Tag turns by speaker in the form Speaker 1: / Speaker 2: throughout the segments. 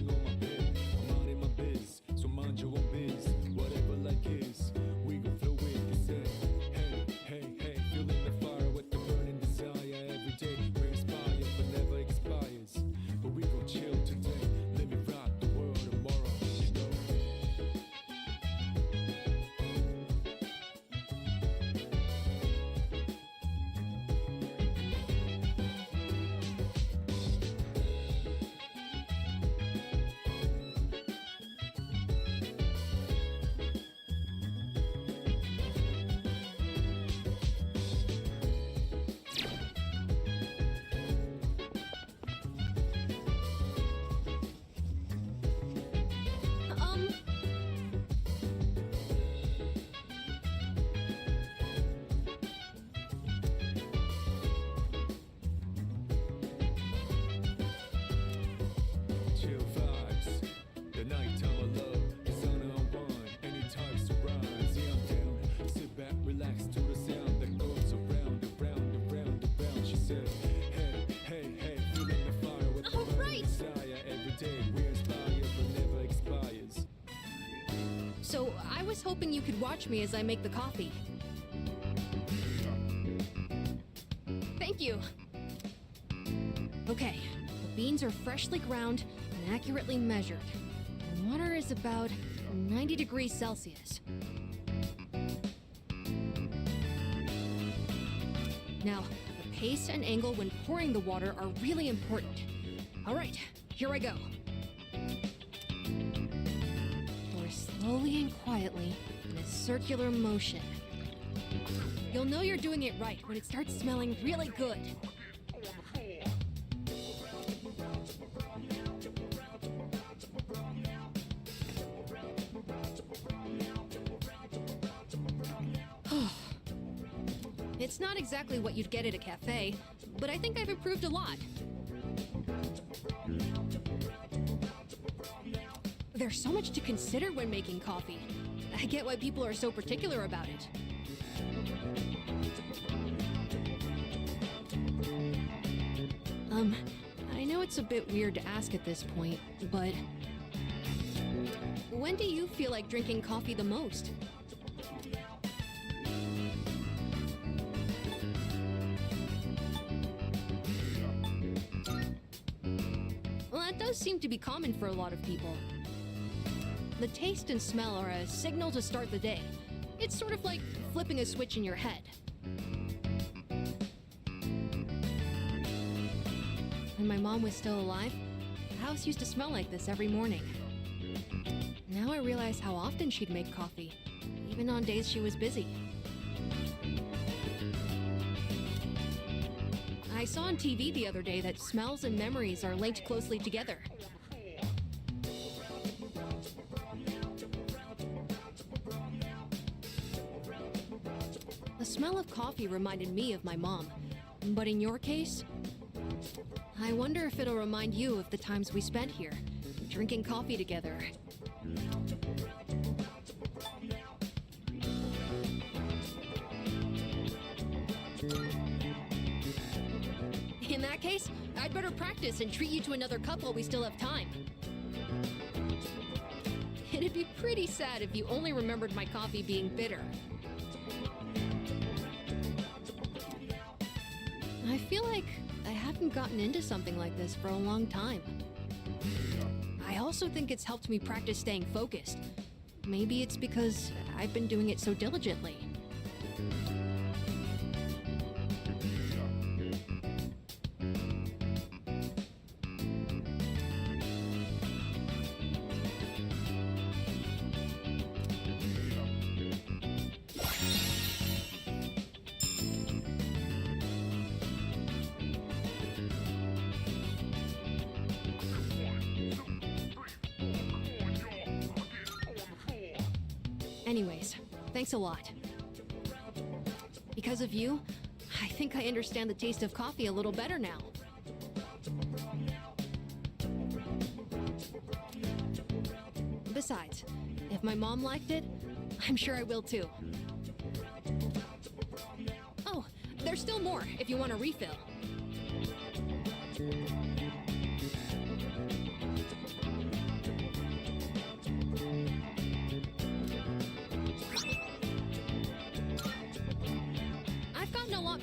Speaker 1: chilling on my bed. I'm minding my biz, so mind your own biz. Whatever life is, we gon' flow with the set. Hey, hey, hey, feeling the fire with the burning desire. Every day we inspire, but never expires. But we gon' chill today, let me rock the world tomorrow, you know. Chill vibes, the nighttime of love, the sun unwind, any time surprise. Yeah, I'm down, sit back, relax to the sound that goes around, around, around, around. She said, hey, hey, hey, feeling the fire with the burning
Speaker 2: right.
Speaker 1: desire. Every day we inspire, but never expires.
Speaker 2: So, I was hoping you could watch me as I make the coffee. Thank you. Okay, the beans are freshly ground and accurately measured. The water is about 90 degrees Celsius. Now, the pace and angle when pouring the water are really important. All right, here I go. Pour slowly and quietly in a circular motion. You'll know you're doing it right when it starts smelling really good. It's not exactly what you'd get at a cafe, but I think I've improved a lot. There's so much to consider when making coffee. I get why people are so particular about it. I know it's a bit weird to ask at this point, but when do you feel like drinking coffee the most? Well, that does seem to be common for a lot of people. The taste and smell are a signal to start the day. It's sort of like flipping a switch in your head. When my mom was still alive, the house used to smell like this every morning. Now I realize how often she'd make coffee, even on days she was busy. I saw on TV the other day that smells and memories are linked closely together. The smell of coffee reminded me of my mom, but in your case, I wonder if it'll remind you of the times we spent here, drinking coffee together. In that case, I'd better practice and treat you to another cup while we still have time. It'd be pretty sad if you only remembered my coffee being bitter. I feel like I haven't gotten into something like this for a long time. I also think it's helped me practice staying focused. Maybe it's because I've been doing it so diligently. Anyways, thanks a lot. Because of you, I think I understand the taste of coffee a little better now. Besides, if my mom liked it, I'm sure I will too. Oh, there's still more if you want a refill.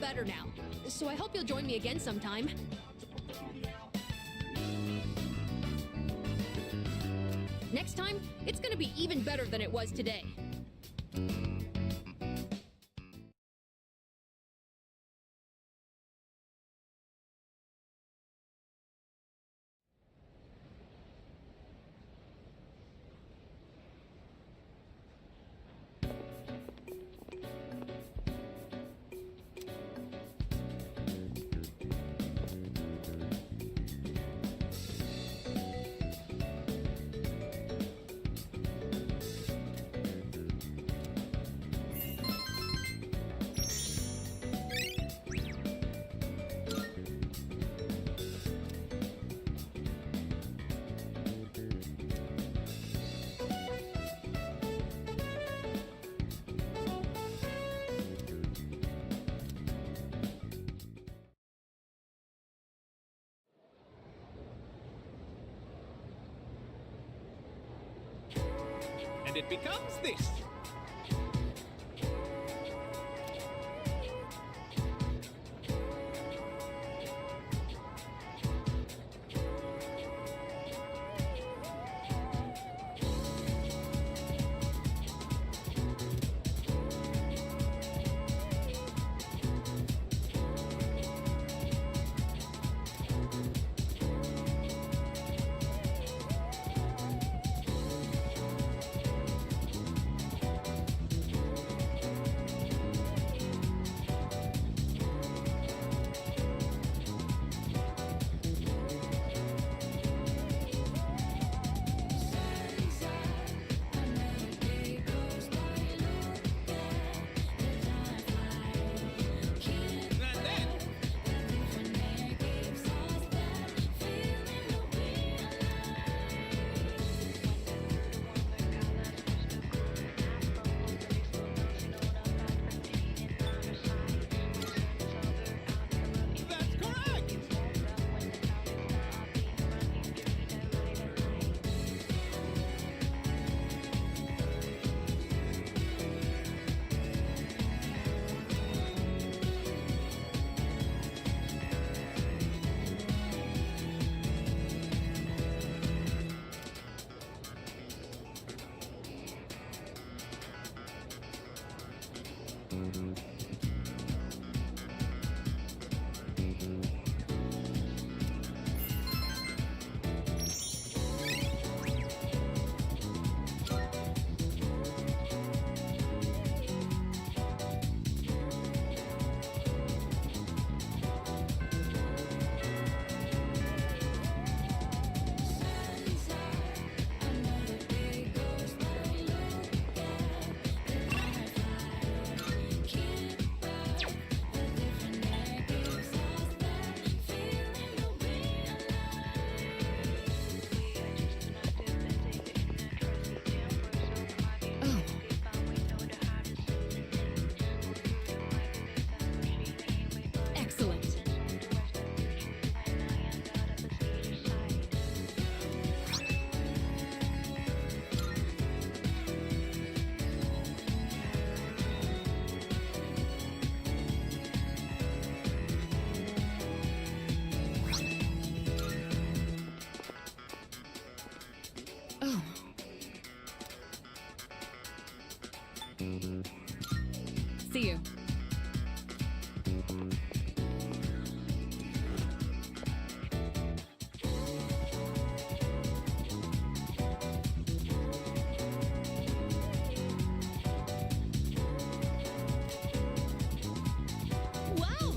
Speaker 2: better now, so I hope you'll join me again sometime. Next time, it's gonna be even better than it was today.
Speaker 3: And it becomes this. And then that's correct.
Speaker 2: Excellent. Oh. See you. Wow!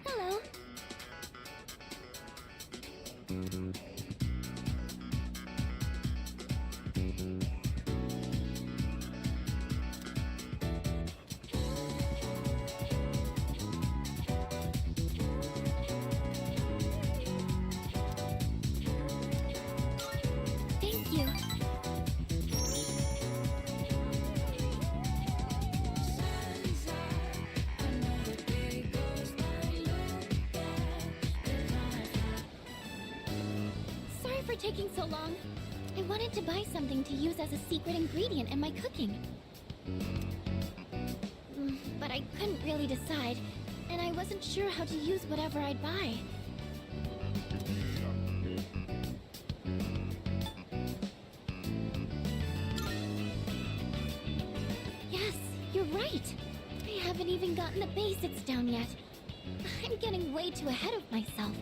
Speaker 4: Hello. Thank you. Sorry for taking so long. I wanted to buy something to use as a secret ingredient in my cooking. But I couldn't really decide, and I wasn't sure how to use whatever I'd buy. Yes, you're right. I haven't even gotten the basics down yet. I'm getting way too ahead of myself.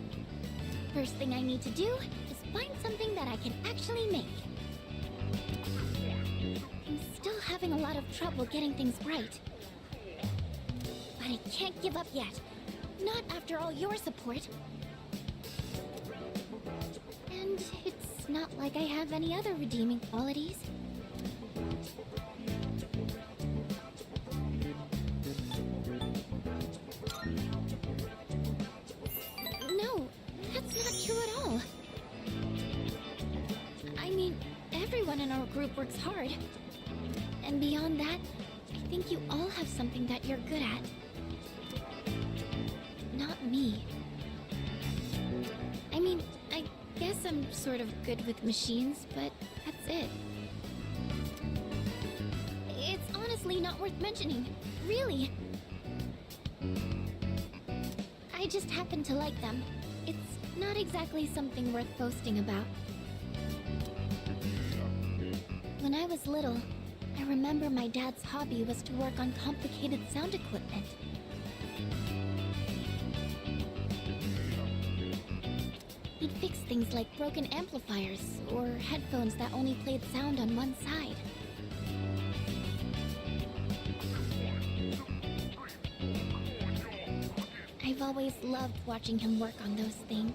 Speaker 4: First thing I need to do is find something that I can actually make. I'm still having a lot of trouble getting things right. But I can't give up yet. Not after all your support. And it's not like I have any other redeeming qualities. No, that's not true at all. I mean, everyone in our group works hard. And beyond that, I think you all have something that you're good at. Not me. I mean, I guess I'm sort of good with machines, but that's it. It's honestly not worth mentioning. Really. I just happen to like them. It's not exactly something worth boasting about. When I was little, I remember my dad's hobby was to work on complicated sound equipment. He'd fix things like broken amplifiers or headphones that only played sound on one side. I've always loved watching him work on those things.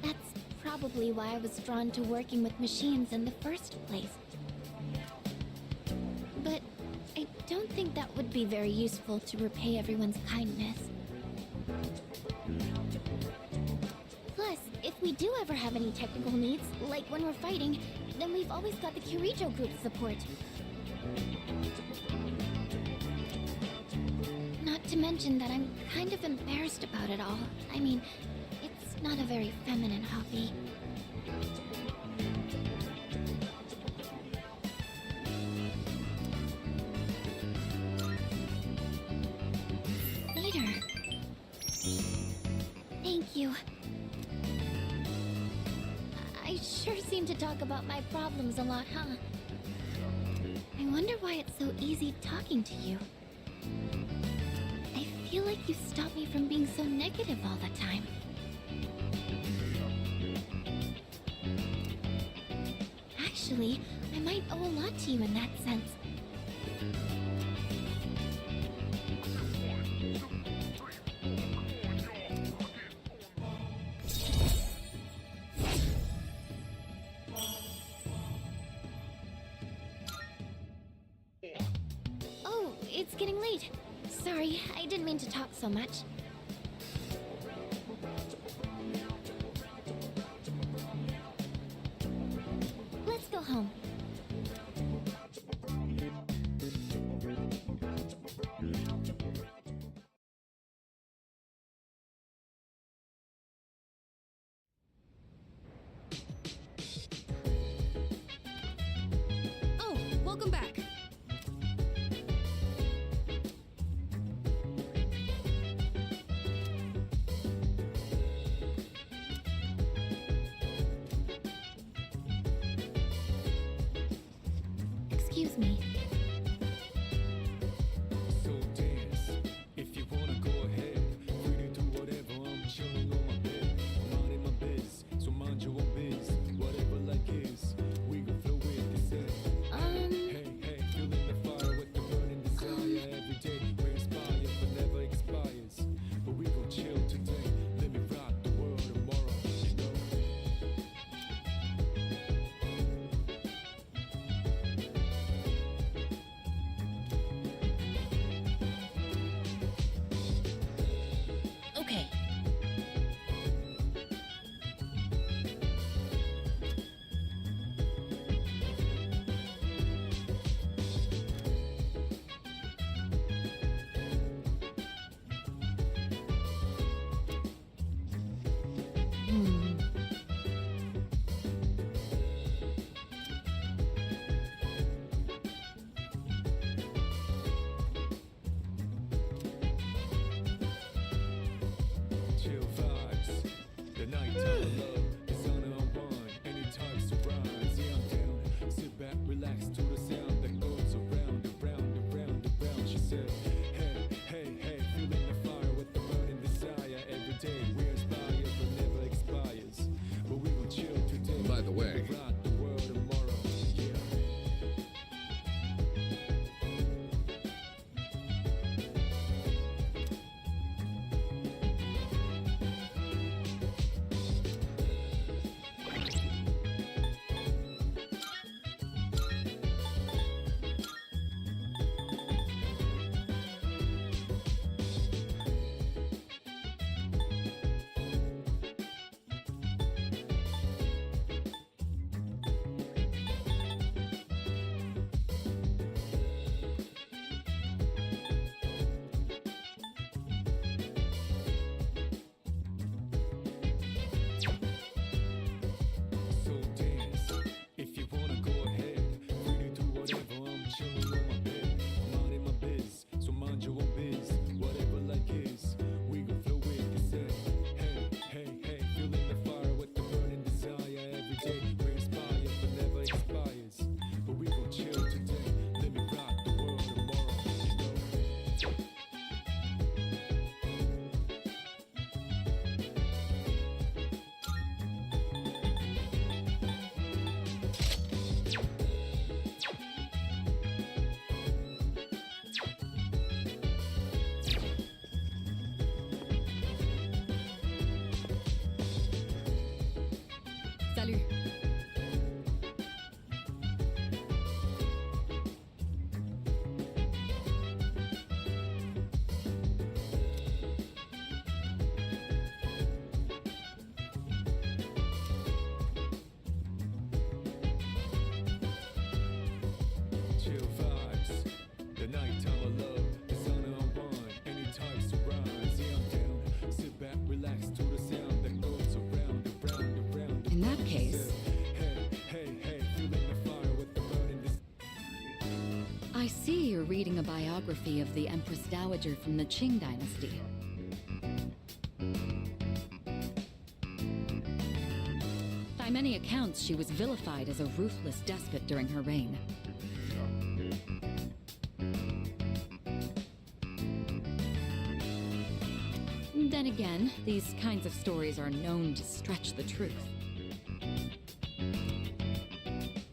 Speaker 4: That's probably why I was drawn to working with machines in the first place. But I don't think that would be very useful to repay everyone's kindness. Plus, if we do ever have any technical needs, like when we're fighting, then we've always got the Kirijo group's support. Not to mention that I'm kind of embarrassed about it all. I mean, it's not a very feminine hobby. Peter. Thank you. I sure seem to talk about my problems a lot, huh? I wonder why it's so easy talking to you. I feel like you stop me from being so negative all the time. Actually, I might owe a lot to you in that sense. Oh, it's getting late. Sorry, I didn't mean to talk so much. Let's go home.
Speaker 2: Oh, welcome back.
Speaker 4: Excuse me.
Speaker 1: So dance, if you wanna go ahead. Free to do whatever, I'm chilling on my bed. Minding my biz, so mind your own biz. Whatever like is, we gon' flow with this head. Hey, hey, feeling the fire with the burning desire. Every day we inspire, but never expires. But we gon' chill today, let me rock the world tomorrow, you know?
Speaker 2: Okay.
Speaker 1: Chill vibes, the nighttime love, the sun unwind, any time surprise. Yeah, I'm down. Sit back, relax to the sound that goes around and round and round and round. She said, hey, hey, hey, feeling the fire with the burning desire. Every day we inspire, but never expires. But we gon' chill today.
Speaker 5: By the way,
Speaker 1: rock the world tomorrow. Yeah.
Speaker 5: reading a biography of the Empress Dowager from the Qing dynasty. By many accounts, she was vilified as a ruthless despot during her reign. Then again, these kinds of stories are known to stretch the truth.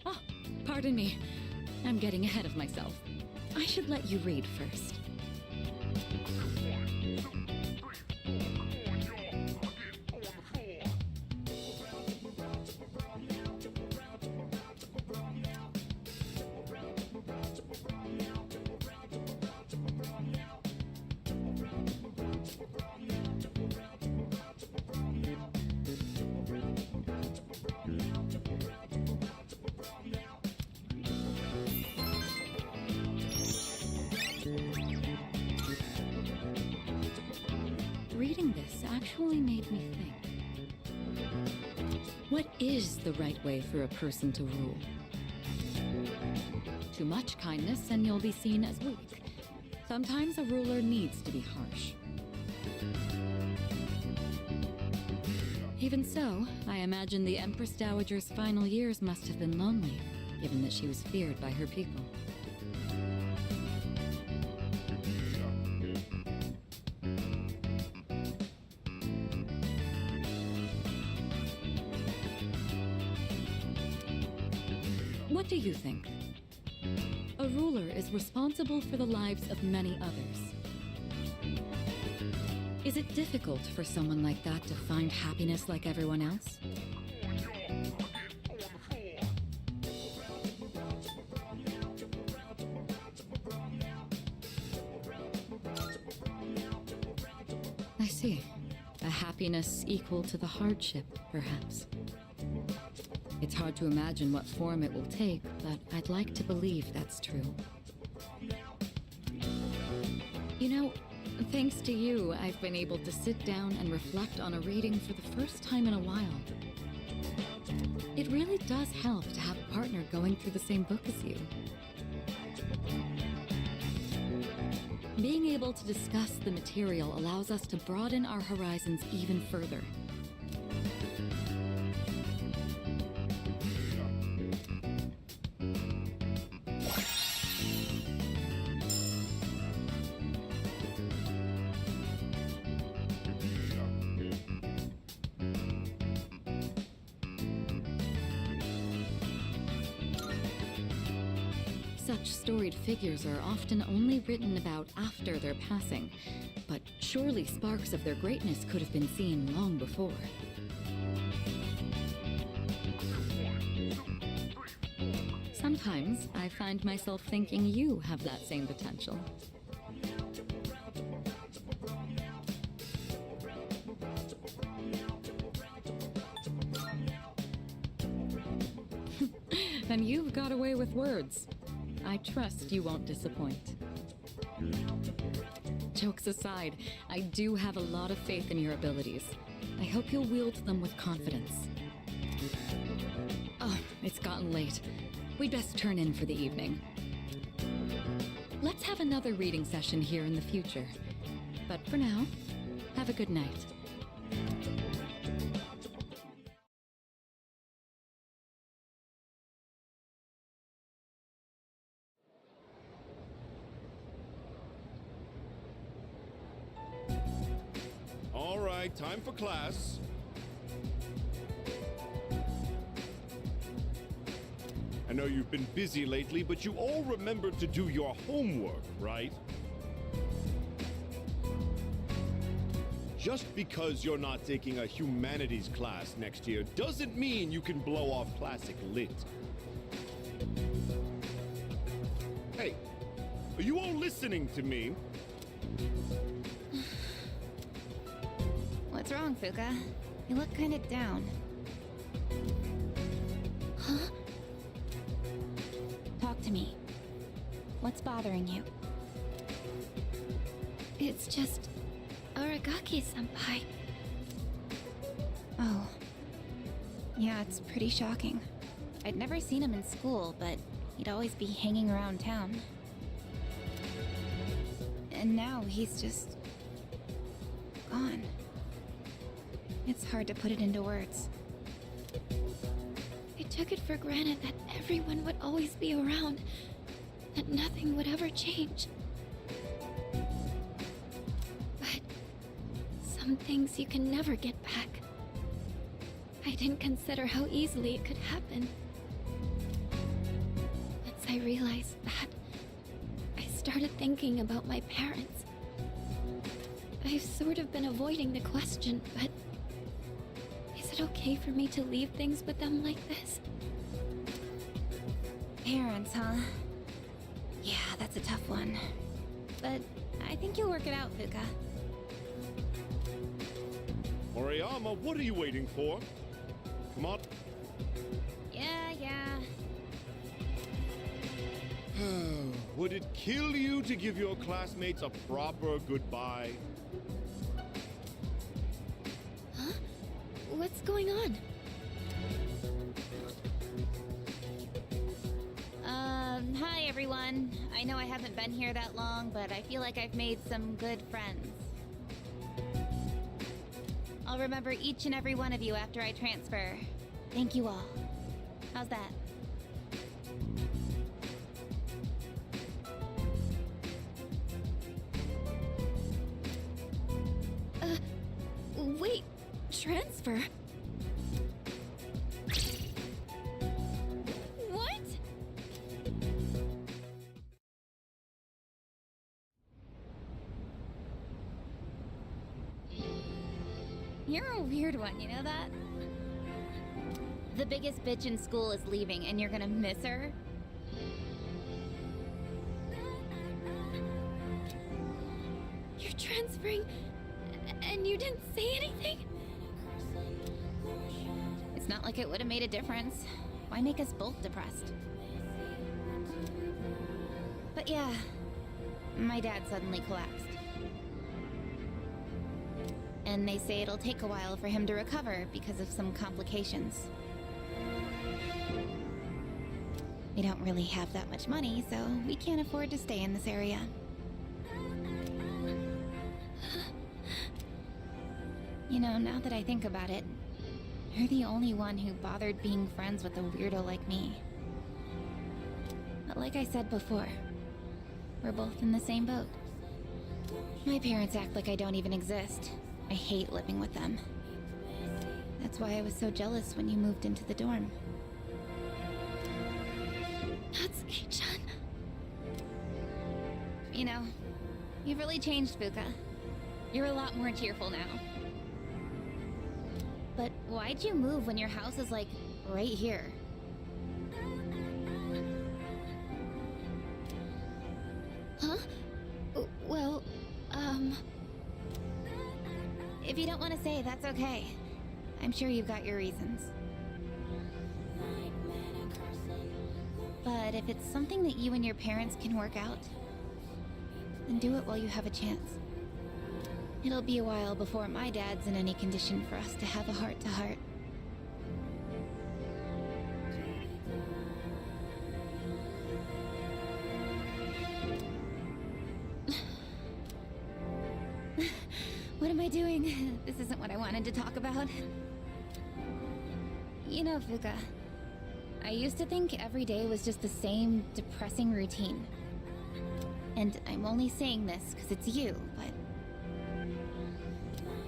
Speaker 5: Oh, pardon me. I'm getting ahead of myself. I should let you read first. Reading this actually made me think. What is the right way for a person to rule? Too much kindness and you'll be seen as weak. Sometimes a ruler needs to be harsh. Even so, I imagine the Empress Dowager's final years must have been lonely, given that she was feared by her people. What do you think? A ruler is responsible for the lives of many others. Is it difficult for someone like that to find happiness like everyone else? I see. A happiness equal to the hardship, perhaps. It's hard to imagine what form it will take, but I'd like to believe that's true. You know, thanks to you, I've been able to sit down and reflect on a reading for the first time in a while. It really does help to have a partner going through the same book as you. Being able to discuss the material allows us to broaden our horizons even further. Such storied figures are often only written about after their passing, but surely sparks of their greatness could have been seen long before. Sometimes I find myself thinking you have that same potential. And you've got away with words. I trust you won't disappoint. Jokes aside, I do have a lot of faith in your abilities. I hope you'll wield them with confidence. Oh, it's gotten late. We'd best turn in for the evening. Let's have another reading session here in the future. But for now, have a good night.
Speaker 6: All right, time for class. I know you've been busy lately, but you all remember to do your homework, right? Just because you're not taking a humanities class next year doesn't mean you can blow off classic lit. Hey, are you all listening to me?
Speaker 7: What's wrong, Fuka? You look kind of down.
Speaker 4: Huh?
Speaker 7: Talk to me. What's bothering you?
Speaker 4: It's just Aragaki-senpai.
Speaker 7: Oh. Yeah, it's pretty shocking. I'd never seen him in school, but he'd always be hanging around town. And now he's just gone. It's hard to put it into words.
Speaker 4: I took it for granted that everyone would always be around, that nothing would ever change. But some things you can never get back. I didn't consider how easily it could happen. Once I realized that, I started thinking about my parents. I've sort of been avoiding the question, but is it okay for me to leave things with them like this?
Speaker 7: Parents, huh? Yeah, that's a tough one. But I think you'll work it out, Fuka.
Speaker 6: Moriyama, what are you waiting for? Come on.
Speaker 7: Yeah.
Speaker 6: Would it kill you to give your classmates a proper goodbye?
Speaker 4: Huh? What's going on?
Speaker 7: Hi everyone. I know I haven't been here that long, but I feel like I've made some good friends. I'll remember each and every one of you after I transfer. Thank you all. How's that?
Speaker 4: Wait, transfer? What?
Speaker 7: You're a weird one, you know that? The biggest bitch in school is leaving and you're gonna miss her?
Speaker 4: You're transferring, and you didn't say anything?
Speaker 7: It's not like it would have made a difference. Why make us both depressed? But yeah, my dad suddenly collapsed. And they say it'll take a while for him to recover because of some complications. We don't really have that much money, so we can't afford to stay in this area. You know, now that I think about it, you're the only one who bothered being friends with a weirdo like me. But like I said before, we're both in the same boat. My parents act like I don't even exist. I hate living with them. That's why I was so jealous when you moved into the dorm.
Speaker 4: Natsuki-chan.
Speaker 7: You know, you've really changed, Fuka. You're a lot more cheerful now. But why'd you move when your house is, like, right here?
Speaker 4: Huh? Well,
Speaker 7: If you don't want to say, that's okay. I'm sure you've got your reasons. But if it's something that you and your parents can work out, then do it while you have a chance. It'll be a while before my dad's in any condition for us to have a heart-to-heart. What am I doing? This isn't what I wanted to talk about. You know, Fuka, I used to think every day was just the same depressing routine. And I'm only saying this because it's you, but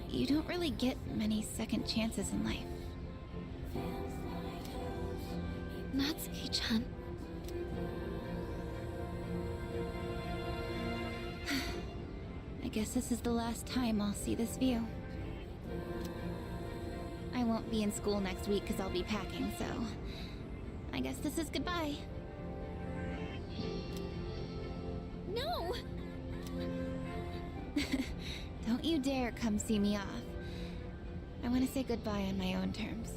Speaker 7: you don't really get many second chances in life.
Speaker 4: Natsuki-chan.
Speaker 7: I guess this is the last time I'll see this view. I won't be in school next week because I'll be packing, so I guess this is goodbye.
Speaker 4: No!
Speaker 7: Don't you dare come see me off. I want to say goodbye on my own terms.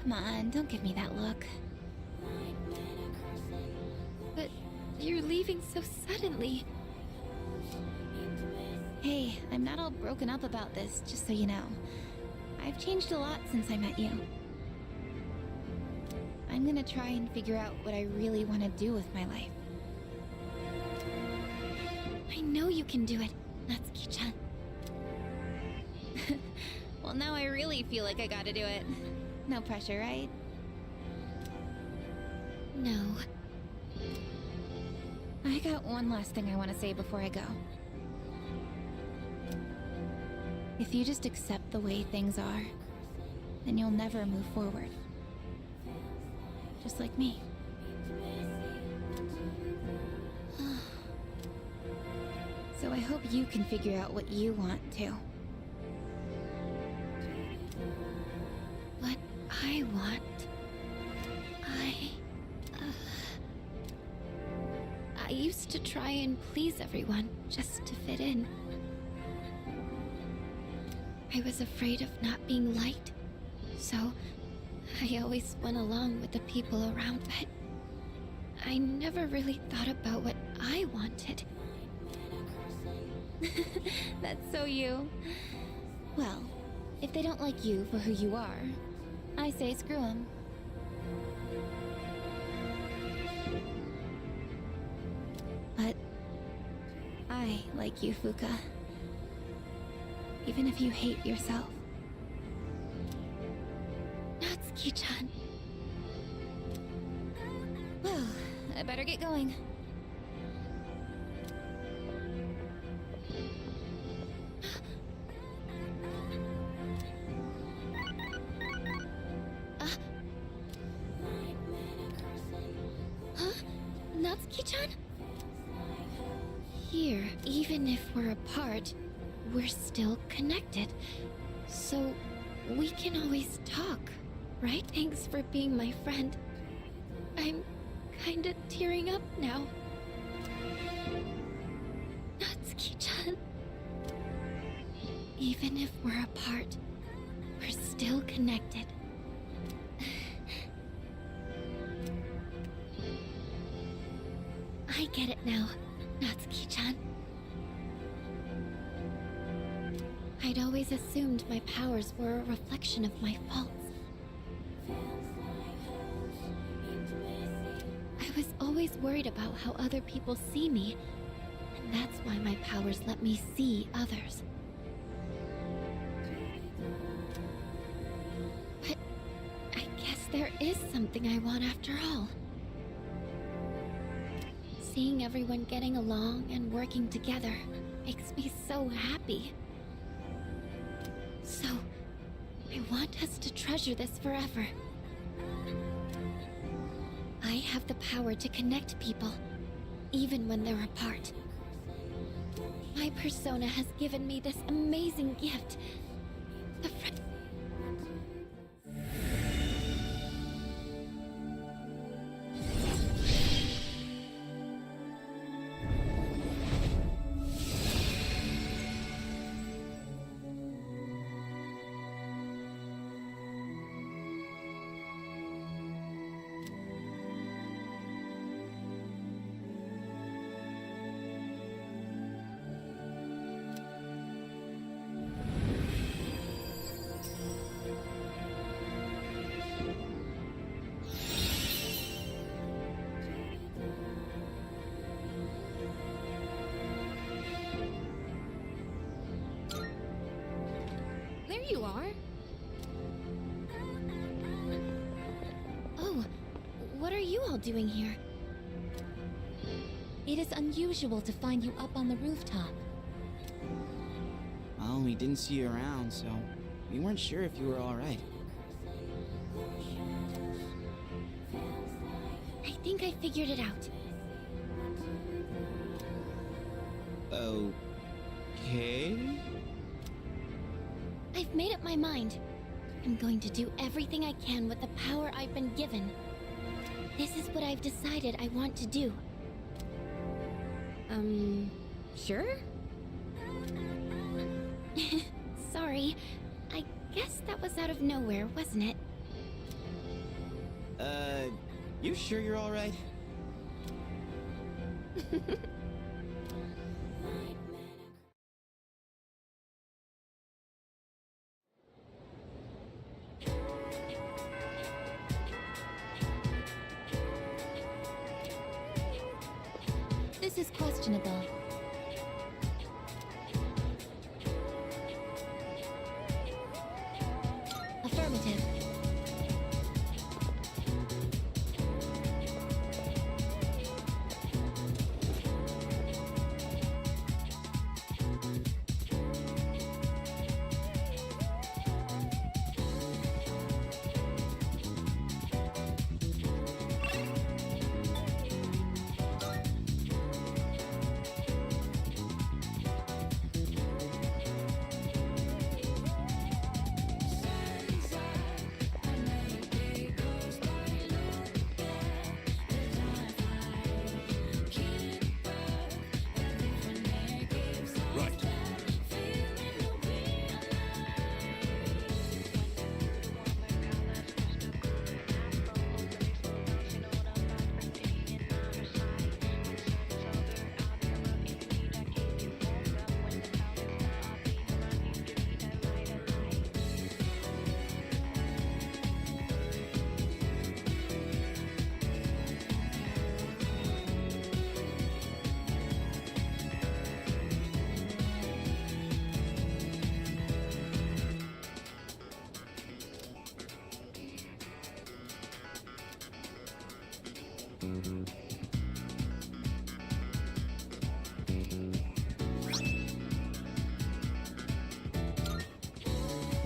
Speaker 7: Come on, don't give me that look.
Speaker 4: But you're leaving so suddenly.
Speaker 7: Hey, I'm not all broken up about this, just so you know. I've changed a lot since I met you. I'm gonna try and figure out what I really want to do with my life.
Speaker 4: I know you can do it, Natsuki-chan.
Speaker 7: Well, now I really feel like I gotta do it. No pressure, right?
Speaker 4: No.
Speaker 7: I got one last thing I want to say before I go. If you just accept the way things are, then you'll never move forward. Just like me. So I hope you can figure out what you want too.
Speaker 4: What I want... I used to try and please everyone just to fit in. I was afraid of not being liked, so I always went along with the people around, but I never really thought about what I wanted.
Speaker 7: That's so you. Well, if they don't like you for who you are, I say screw 'em. But I like you, Fuka. Even if you hate yourself.
Speaker 4: Natsuki-chan.
Speaker 7: Well, I better get going.
Speaker 4: Huh? Natsuki-chan? Here, even if we're apart, we're still connected. So, we can always talk, right? Thanks for being my friend. I'm kinda tearing up now. Natsuki-chan. Even if we're apart, we're still connected. I get it now, Natsuki-chan. I'd always assumed my powers were a reflection of my faults. I was always worried about how other people see me, and that's why my powers let me see others. But I guess there is something I want after all. Seeing everyone getting along and working together makes me so happy. So, I want us to treasure this forever. I have the power to connect people, even when they're apart. My persona has given me this amazing gift. The
Speaker 2: There you are.
Speaker 4: Oh, what are you all doing here?
Speaker 5: It is unusual to find you up on the rooftop.
Speaker 8: Well, we didn't see you around, so we weren't sure if you were alright.
Speaker 4: I think I figured it out.
Speaker 8: Okay?
Speaker 4: I've made up my mind. I'm going to do everything I can with the power I've been given. This is what I've decided I want to do.
Speaker 2: Sure?
Speaker 4: Sorry. I guess that was out of nowhere, wasn't it?
Speaker 8: You sure you're alright?
Speaker 7: This is questionable.
Speaker 4: Affirmative.
Speaker 1: Right.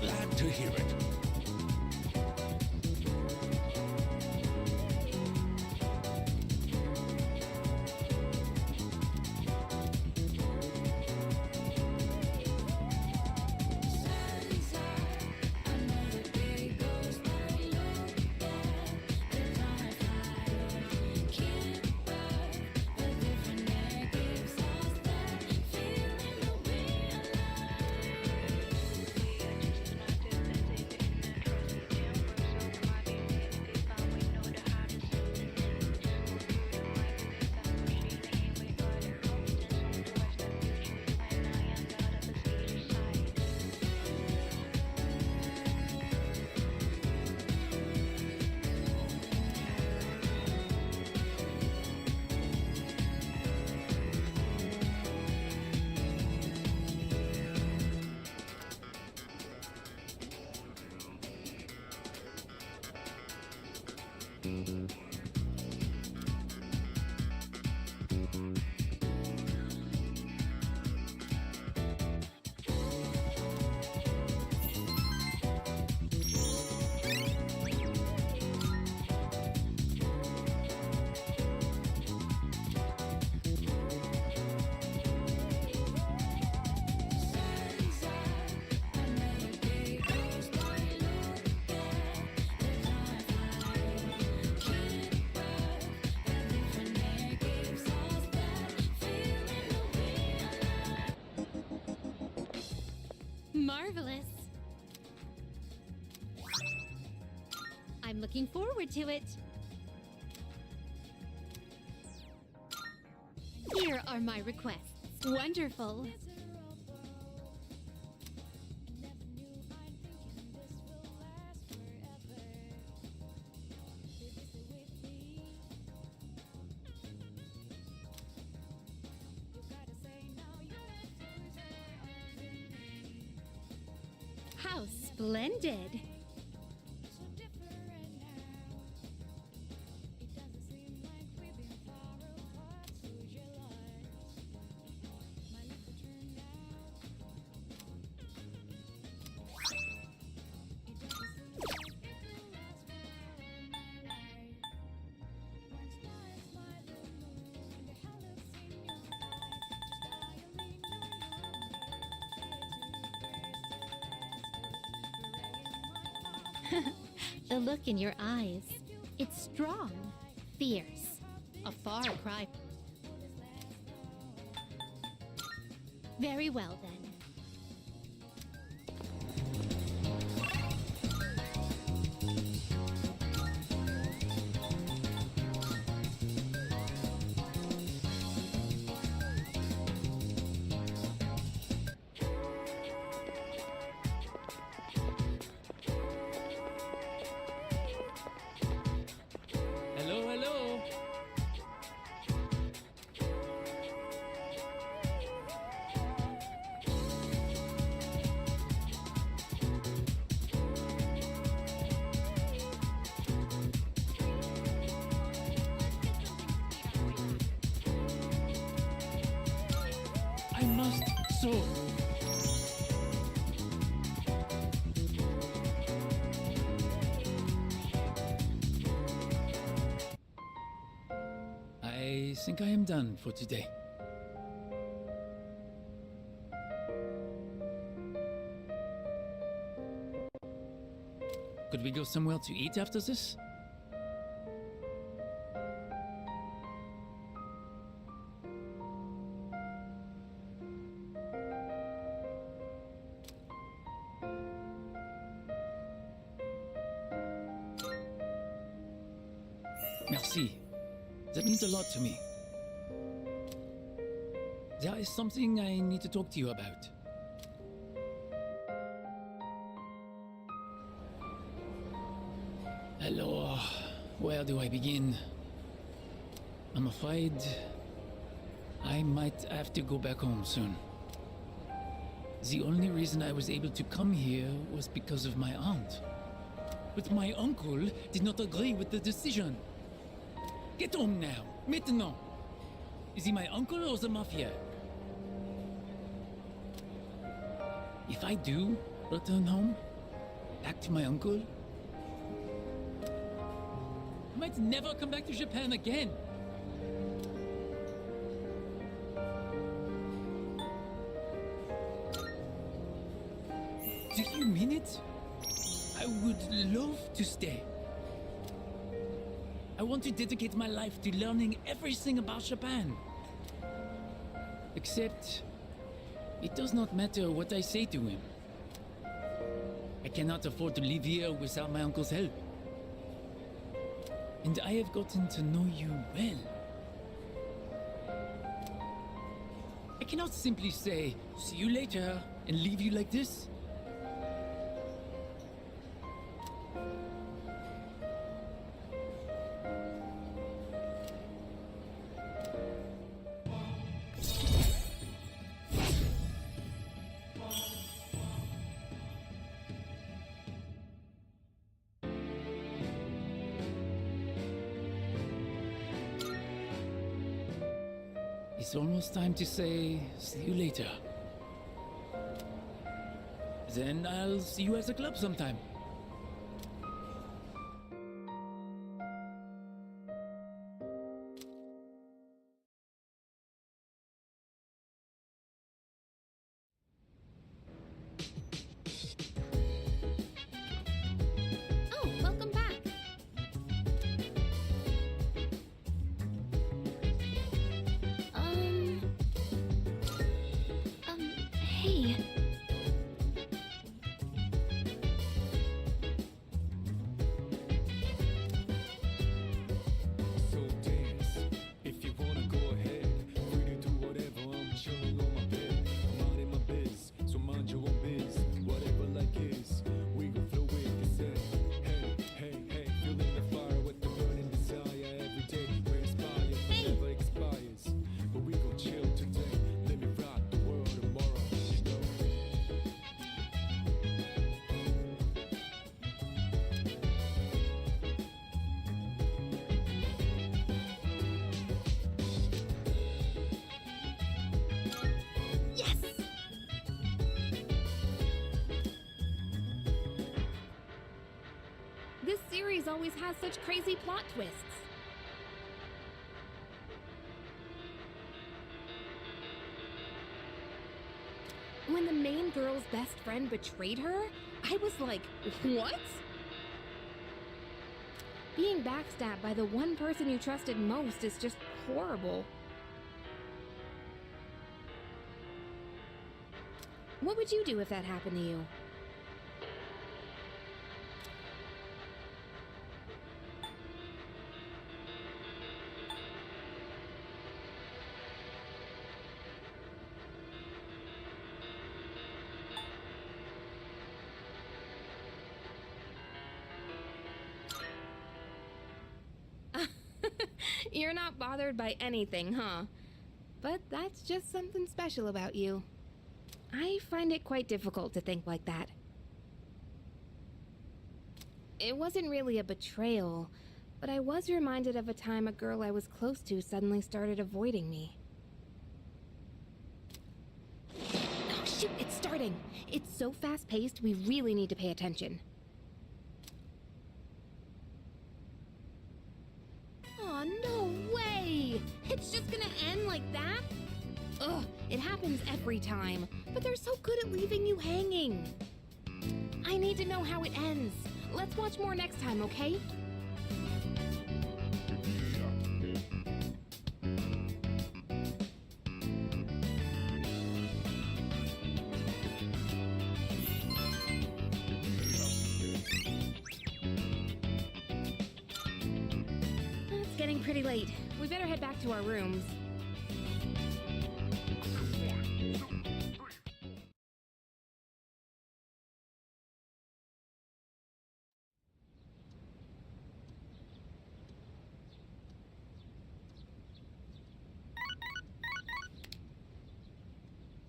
Speaker 1: Glad to hear it.
Speaker 4: Marvelous. I'm looking forward to it. Here are my requests. Wonderful. How splendid. The look in your eyes. It's strong, fierce, a far cry. Very well then.
Speaker 3: Hello, hello. I must so. I think I am done for today. Could we go somewhere to eat after this? Merci. That means a lot to me. There is something I need to talk to you about. Hello, where do I begin? I'm afraid I might have to go back home soon. The only reason I was able to come here was because of my aunt. But my uncle did not agree with the decision. Get home now, maintenant. Is he my uncle or the mafia? If I do return home, back to my uncle, I might never come back to Japan again. Do you mean it? I would love to stay. I want to dedicate my life to learning everything about Japan. Except, it does not matter what I say to him. I cannot afford to live here without my uncle's help. And I have gotten to know you well. I cannot simply say, see you later, and leave you like this. It's almost time to say, see you later. Then I'll see you at the club sometime.
Speaker 4: Oh, welcome back. Hey.
Speaker 1: So dance, if you wanna go ahead. Free to do whatever, I'm chilling on my bed. I'm minding my biz, so mind your own biz. Whatever like is, we gon' flow with the set. Hey, hey, hey, feeling the fire with the burning desire every day. We inspire, never expires. But we gon' chill today. Let me rock the world tomorrow, you know.
Speaker 4: Yes!
Speaker 9: This series always has such crazy plot twists. When the main girl's best friend betrayed her, I was like, what? Being backstabbed by the one person you trusted most is just horrible. What would you do if that happened to you? You're not bothered by anything, huh? But that's just something special about you. I find it quite difficult to think like that. It wasn't really a betrayal, but I was reminded of a time a girl I was close to suddenly started avoiding me. starting. It's so fast-paced, we really need to pay attention. Oh, no way! It's just gonna end like that? Ugh, it happens every time, but they're so good at leaving you hanging. I need to know how it ends. Let's watch more next time, okay? It's getting pretty late. We better head back to our rooms.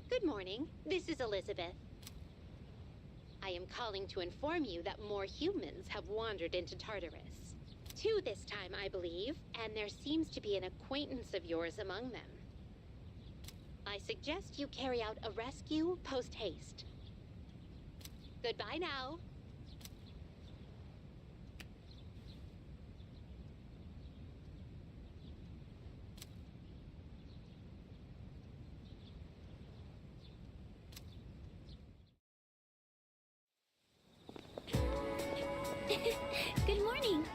Speaker 10: Good morning. This is Elizabeth. I am calling to inform you that more humans have wandered into Tartarus. 2 this time, I believe, and there seems to be an acquaintance of yours among them. I suggest you carry out a rescue post-haste. Goodbye now.
Speaker 4: Good morning.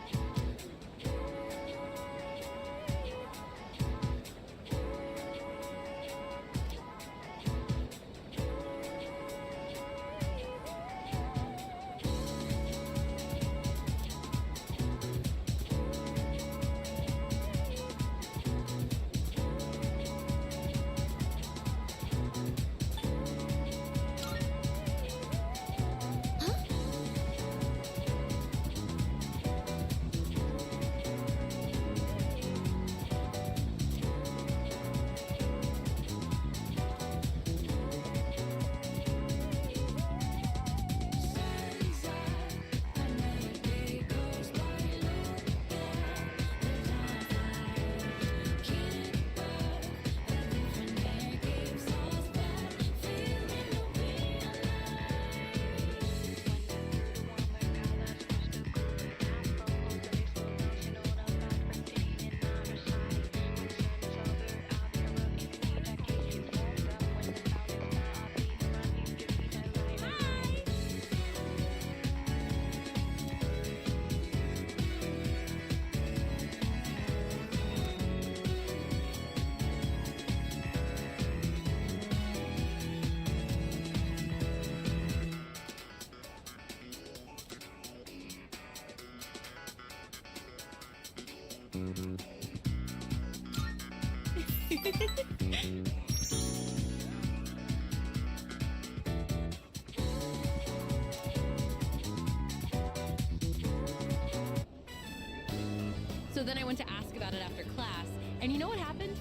Speaker 5: So then I went to ask about it after class, and you know what happened?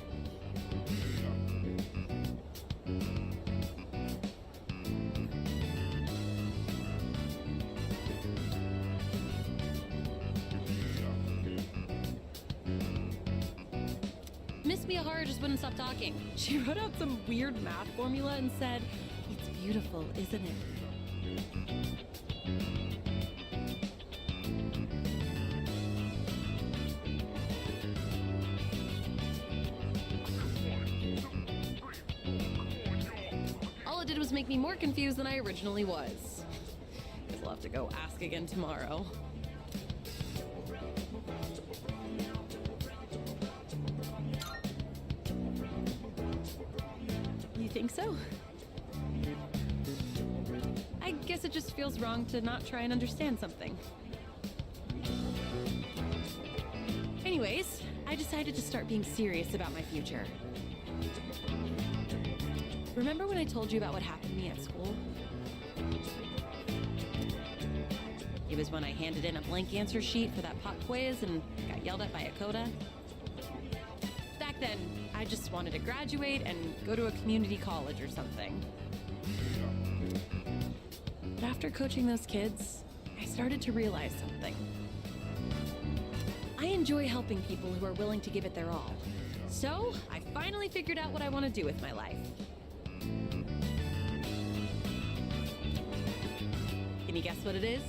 Speaker 5: Miss Miyahara just wouldn't stop talking. She wrote out some weird math formula and said, "It's beautiful, isn't it?" All it did was make me more confused than I originally was. Guess I'll have to go ask again tomorrow. You think so? I guess it just feels wrong to not try and understand something. Anyways, I decided to start being serious about my future. Remember when I told you about what happened to me at school? It was when I handed in a blank answer sheet for that pop quiz and got yelled at by a coda. Back then, I just wanted to graduate and go to a community college or something. But after coaching those kids, I started to realize something. I enjoy helping people who are willing to give it their all. So, I finally figured out what I want to do with my life.
Speaker 9: Can you guess what it is?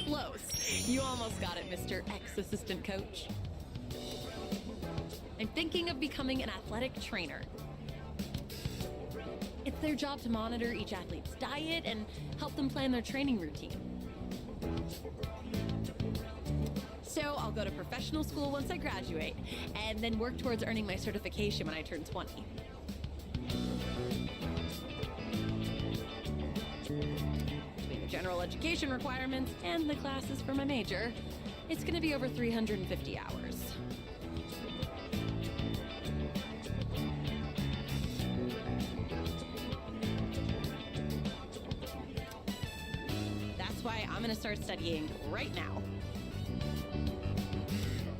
Speaker 9: Close. You almost got it, Mr. Ex-Assistant Coach. I'm thinking of becoming an athletic trainer. It's their job to monitor each athlete's diet and help them plan their training routine. So I'll go to professional school once I graduate, and then work towards earning my certification when I turn 20. Between the general education requirements and the classes for my major, it's gonna be over 350 hours. That's why I'm gonna start studying right now.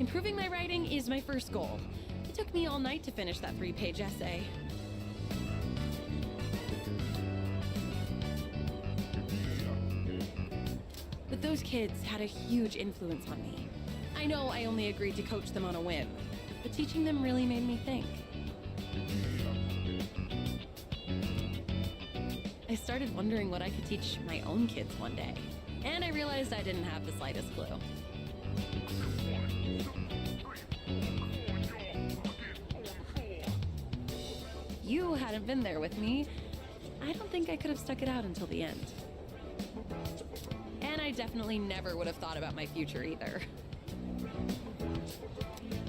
Speaker 9: Improving my writing is my first goal. It took me all night to finish that 3-page essay. But those kids had a huge influence on me. I know I only agreed to coach them on a whim, but teaching them really made me think. I started wondering what I could teach my own kids one day, and I realized I didn't have the slightest clue. If you hadn't been there with me, I don't think I could have stuck it out until the end. And I definitely never would have thought about my future either.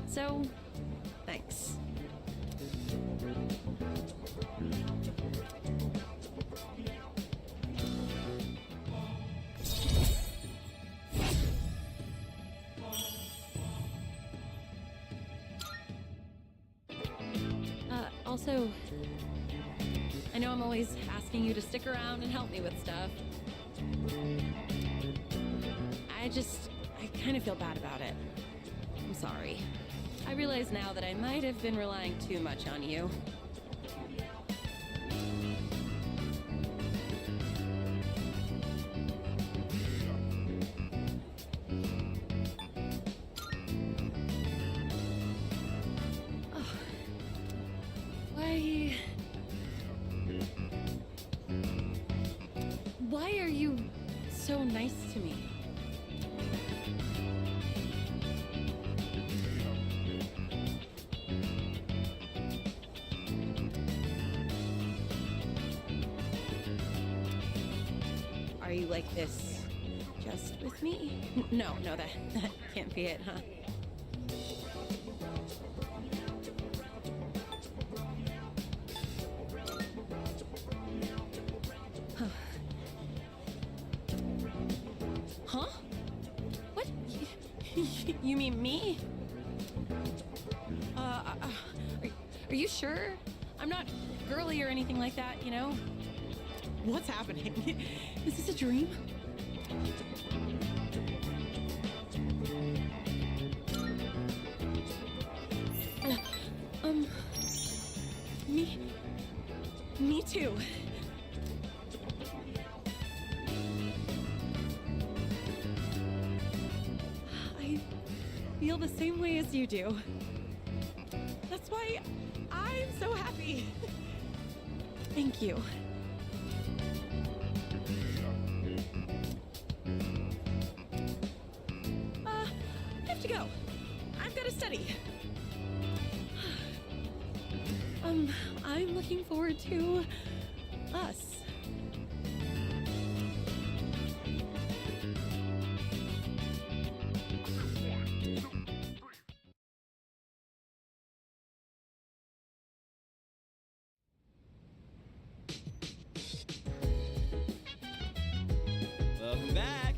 Speaker 9: So, thanks. Also, I know I'm always asking you to stick around and help me with stuff. I kind of feel bad about it. I'm sorry. I realize now that I might have been relying too much on you. Why are you so nice to me? Are you like this just with me? No, that can't be it, huh? Huh? What? You mean me? Are you sure? I'm not girly or anything like that, you know? What's happening? Is this a dream? Me too. I feel the same way as you do. That's why I'm so happy. Thank you. I have to go. I've got to study. I'm looking forward to us.
Speaker 8: Welcome back.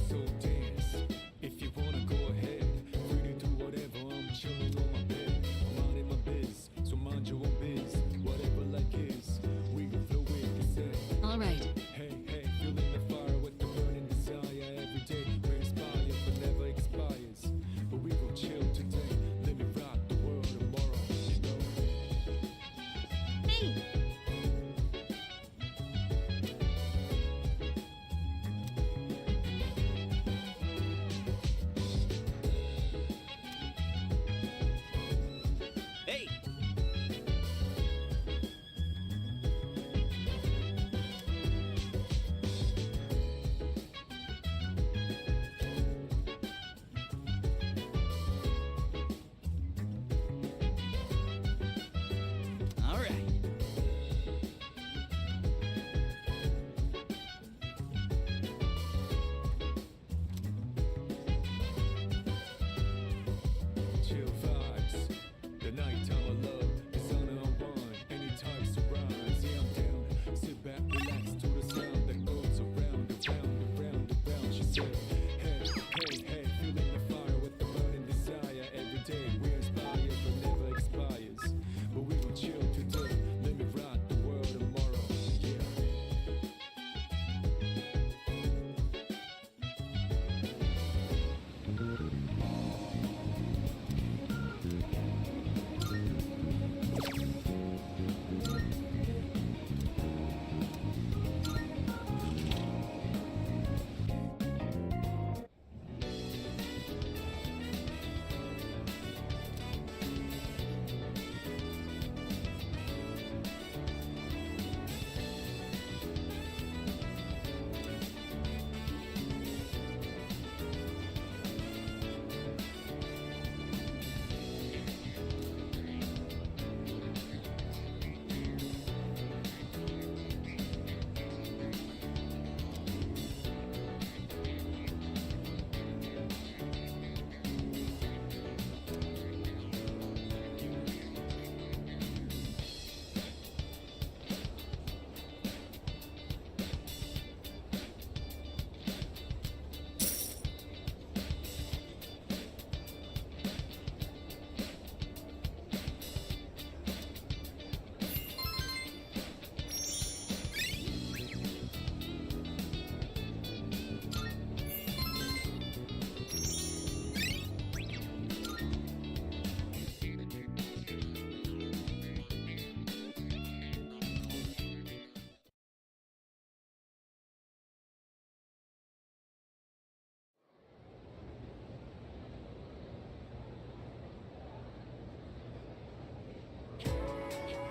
Speaker 1: So dance, if you wanna go ahead. Free to do whatever, I'm chilling on my bed. I'm out in my biz, so mind your own biz. Whatever like is, we can flow with the set.
Speaker 5: All right.
Speaker 1: Hey, said, hey, hey, hey, feeling the fire with the burning desire. Every day we inspire, but never expires. But we will chill today, let me rock the world tomorrow. Yeah.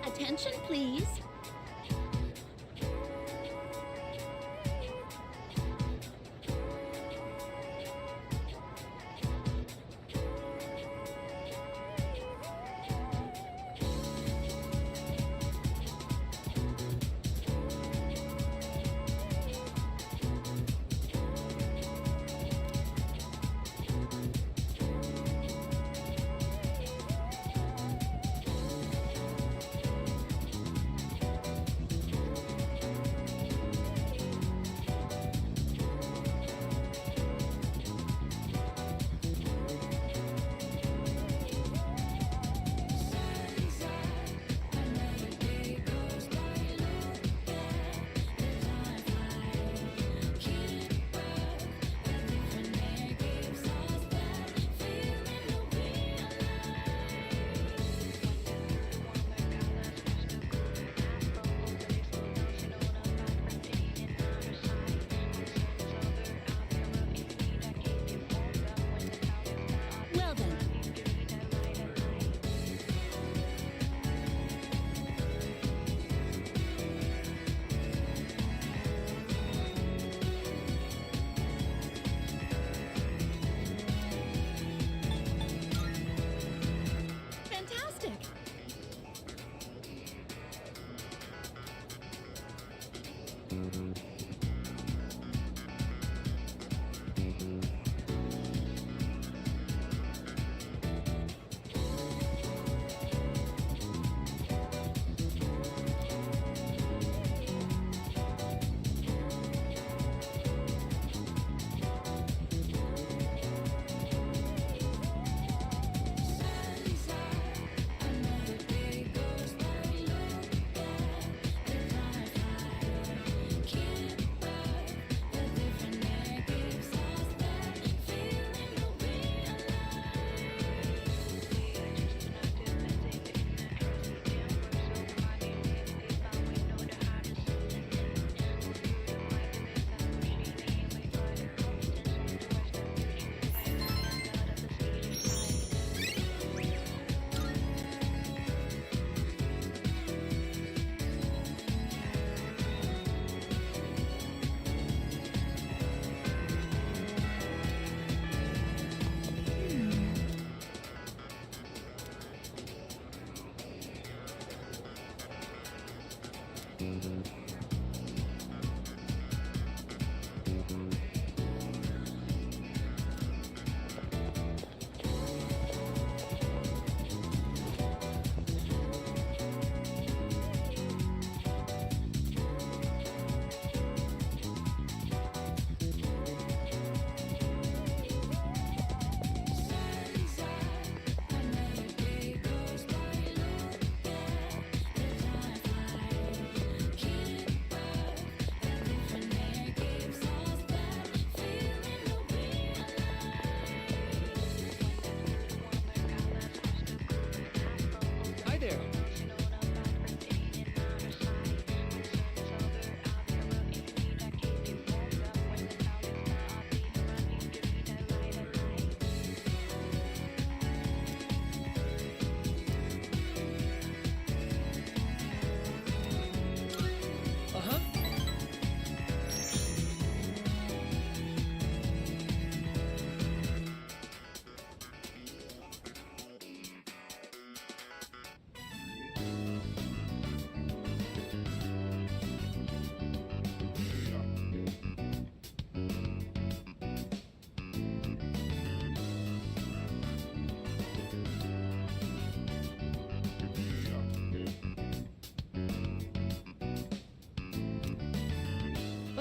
Speaker 4: Attention, please. Well then. Fantastic!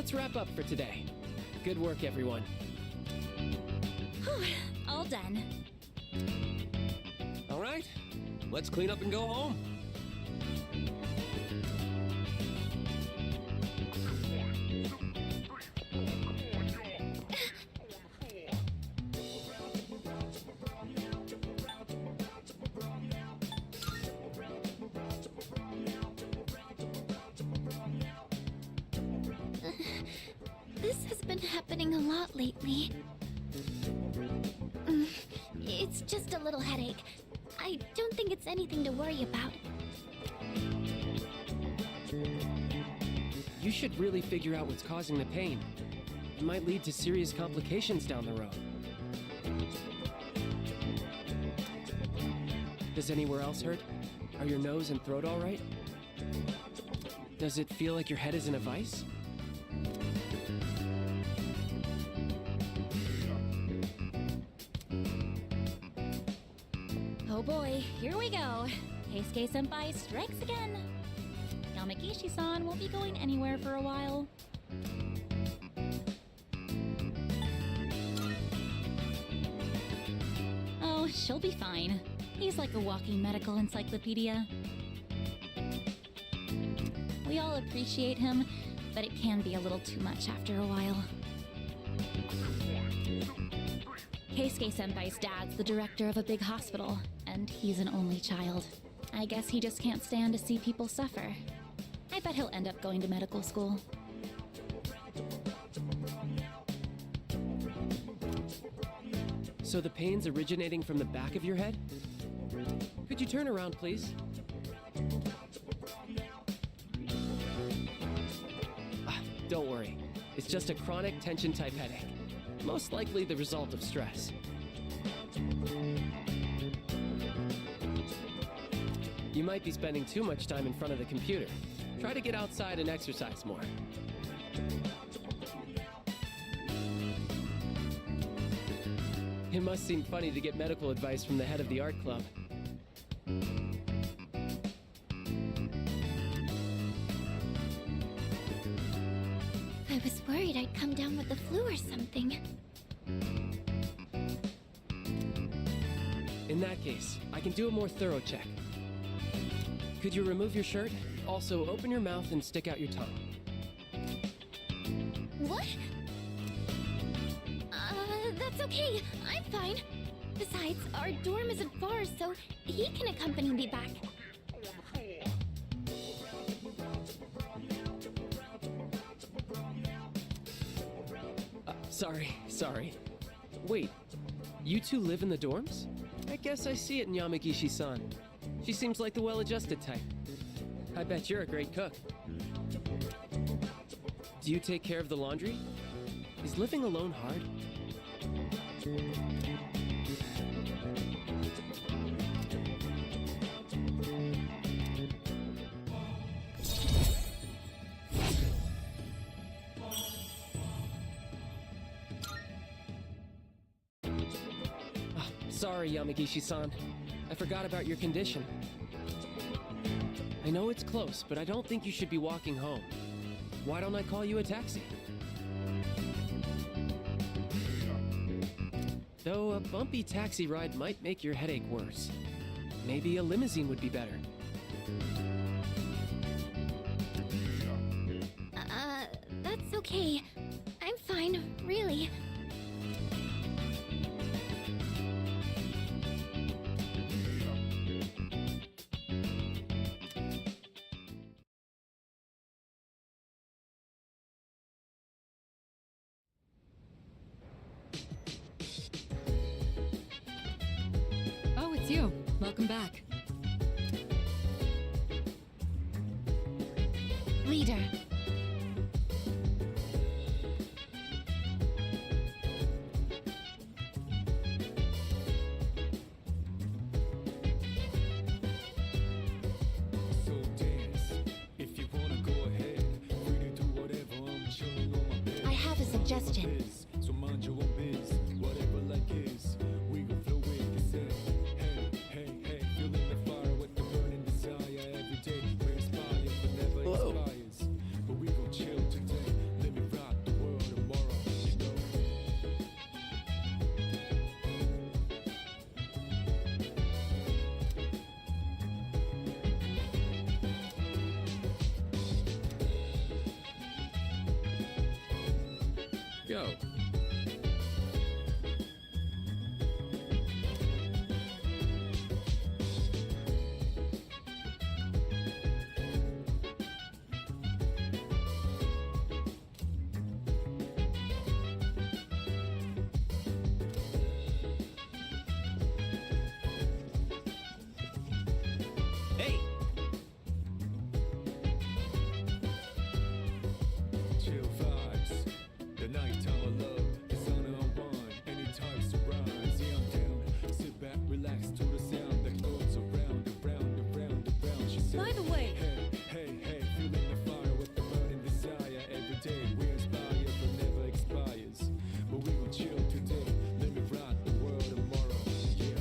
Speaker 11: let's wrap up for today. Good work, everyone.
Speaker 5: Whew, all done.
Speaker 12: All right, let's clean up and go home.
Speaker 4: This has been happening a lot lately. It's just a little headache. I don't think it's anything to worry about.
Speaker 11: You should really figure out what's causing the pain. It might lead to serious complications down the road. Does anywhere else hurt? Are your nose and throat all right? Does it feel like your head is in a vice?
Speaker 5: Oh boy, here we go. Keisuke-senpai strikes again. Yamagishi-san won't be going anywhere for a while. Oh, she'll be fine. He's like a walking medical encyclopedia. We all appreciate him, but it can be a little too much after a while. Keisuke-senpai's dad's the director of a big hospital, and he's an only child. I guess he just can't stand to see people suffer. I bet he'll end up going to medical school.
Speaker 11: So the pain's originating from the back of your head? Could you turn around, please? Don't worry. It's just a chronic tension-type headache. Most likely the result of stress. You might be spending too much time in front of the computer. Try to get outside and exercise more. It must seem funny to get medical advice from the head of the art club.
Speaker 4: I was worried I'd come down with the flu or something.
Speaker 11: In that case, I can do a more thorough check. Could you remove your shirt? Also, open your mouth and stick out your tongue.
Speaker 4: What? That's okay. I'm fine. Besides, our dorm isn't far, so he can accompany me back.
Speaker 11: Sorry. Wait, you two live in the dorms? I guess I see it in Yamagishi-san. She seems like the well-adjusted type. I bet you're a great cook. Do you take care of the laundry? Is living alone hard? Sorry, Yamagishi-san. I forgot about your condition. I know it's close, but I don't think you should be walking home. Why don't I call you a taxi? Though a bumpy taxi ride might make your headache worse. Maybe a limousine would be better.
Speaker 4: That's okay. I'm fine, really.
Speaker 5: Oh, it's you. Welcome back.
Speaker 4: Leader.
Speaker 1: So dance. If you wanna go ahead, free to do whatever. I'm chilling on my bed.
Speaker 4: I have a suggestion.
Speaker 1: So mind your own biz, whatever like is. We gon' flow with this head. Hey, feeling the fire with the burning desire every day. We inspire but never expires. But we gon' chill today. Let me ride
Speaker 12: go. Hey!
Speaker 1: Chill vibes, the nighttime of love, the sun unwind, anytime surprise. Yeah, I'm down. Sit back, relax to the sound that goes around, around, around, around. She said,
Speaker 2: By the way,
Speaker 1: hey, feeling the fire with the burning desire. Every day we inspire, but never expires. But we gon' chill today, let me rock the world tomorrow. Yeah.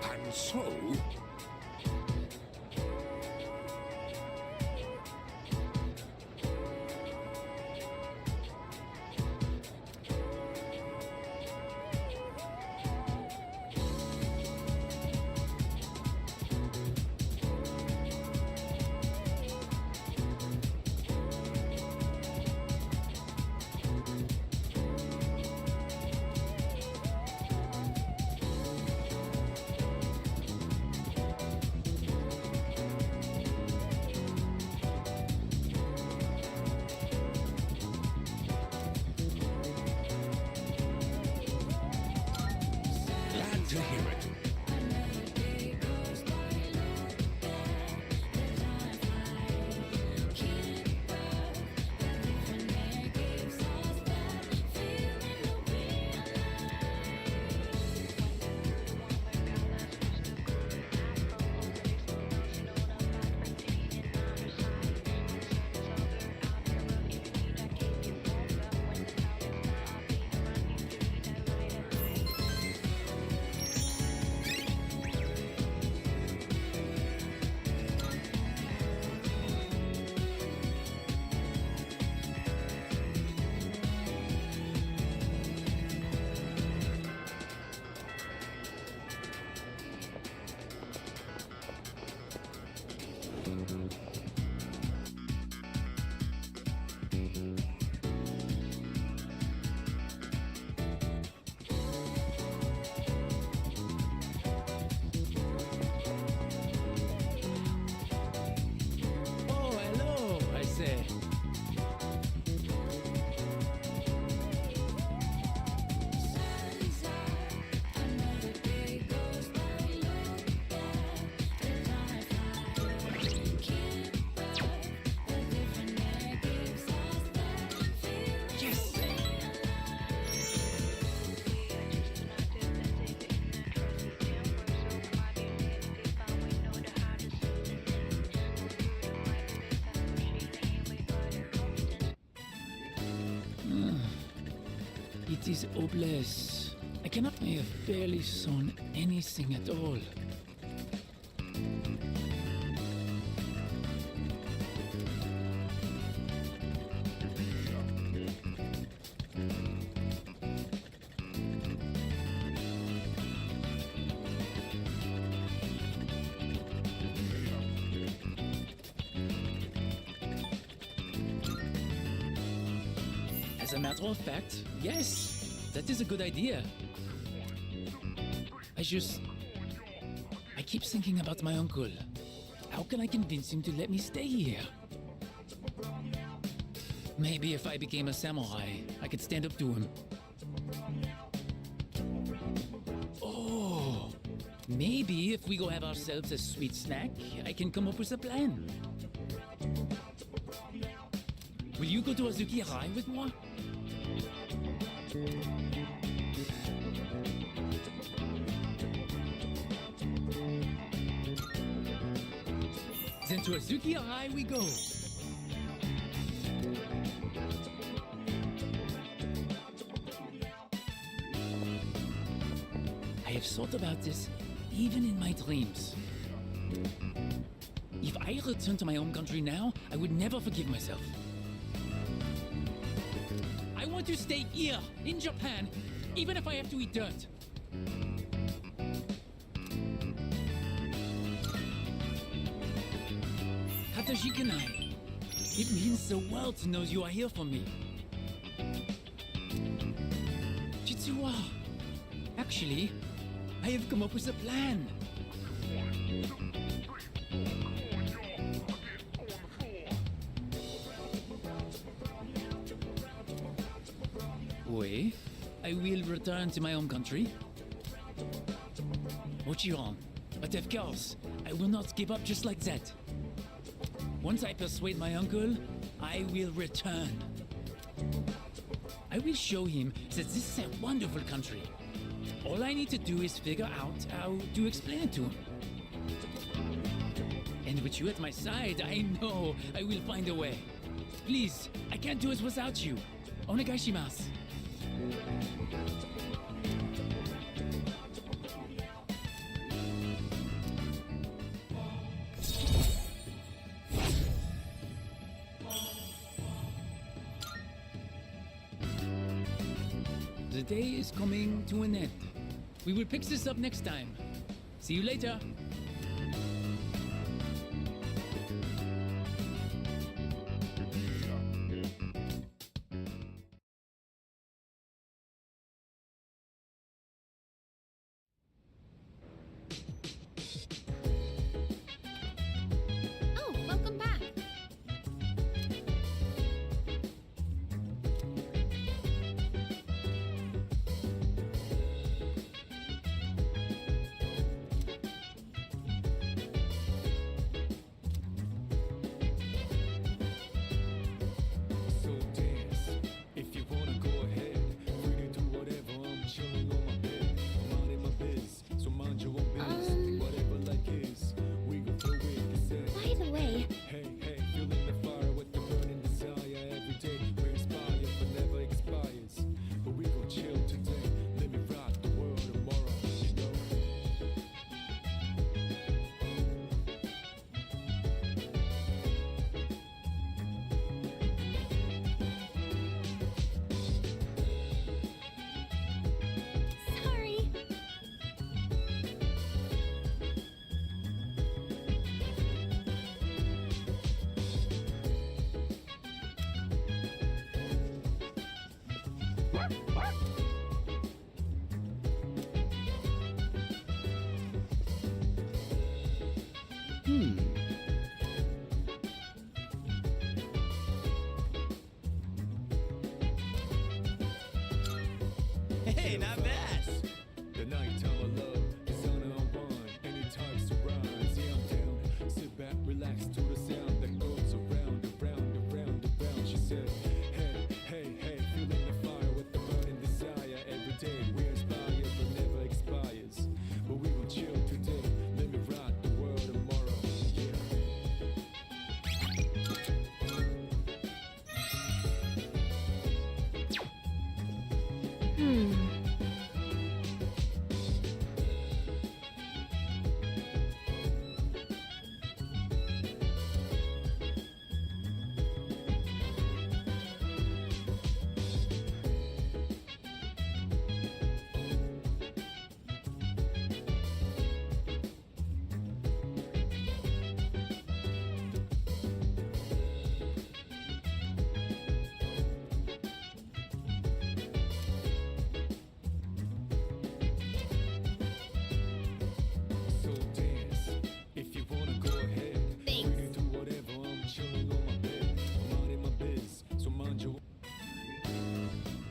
Speaker 6: And so, glad to hear it.
Speaker 3: Oh, hello, I say. It is hopeless. I cannot. I have barely sewn anything at all. As a matter of fact, yes, that is a good idea. I keep thinking about my uncle. How can I convince him to let me stay here? Maybe if I became a samurai, I could stand up to him. Oh, maybe if we go have ourselves a sweet snack, I can come up with a plan. Will you go to Azuki Rai with moi? Then to Azuki Rai we go. I have thought about this even in my dreams. If I return to my home country now, I would never forgive myself. I want to stay here, in Japan, even if I have to eat dirt. Katajikanai. It means the world knows you are here for me. Chitsuwa. Actually, I have come up with a plan. Oui, I will return to my home country. Mochiron, but of course, I will not give up just like that. Once I persuade my uncle, I will return. I will show him that this is a wonderful country. All I need to do is figure out how to explain it to him. And with you at my side, I know I will find a way. Please, I can't do it without you. Onegaishimasu. The day is coming to an end. We will pick this up next time. See you later.
Speaker 9: Oh, welcome back.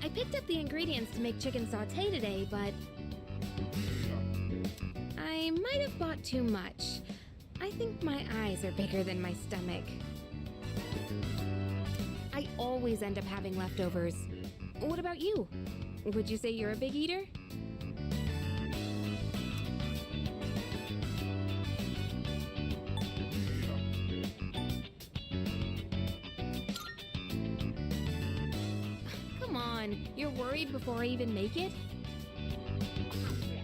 Speaker 9: I picked up the ingredients to make chicken sauté today, but I might have bought too much. I think my eyes are bigger than my stomach. I always end up having leftovers. What about you? Would you say you're a big eater? Come on, you're worried before I even make it?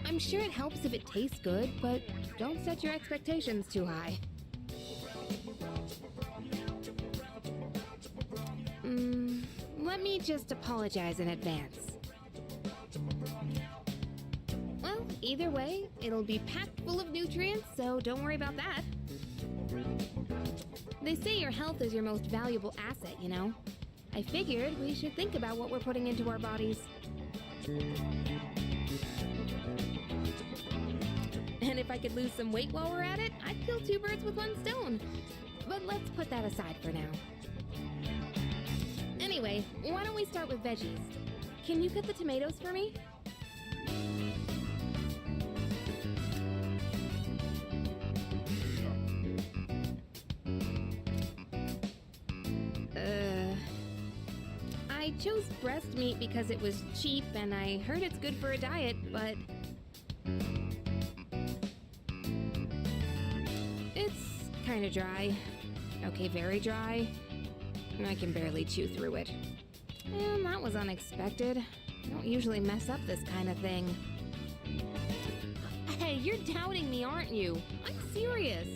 Speaker 9: I'm sure it helps if it tastes good, but don't set your expectations too high. Let me just apologize in advance. Well, either way, it'll be packed full of nutrients, so don't worry about that. They say your health is your most valuable asset, you know? I figured we should think about what we're putting into our bodies. And if I could lose some weight while we're at it, I'd kill two birds with one stone. But let's put that aside for now. Anyway, why don't we start with veggies? Can you cut the tomatoes for me? I chose breast meat because it was cheap and I heard it's good for a diet, but it's kind of dry. Okay, very dry. I can barely chew through it. And that was unexpected. I don't usually mess up this kind of thing. Hey, you're doubting me, aren't you? I'm serious.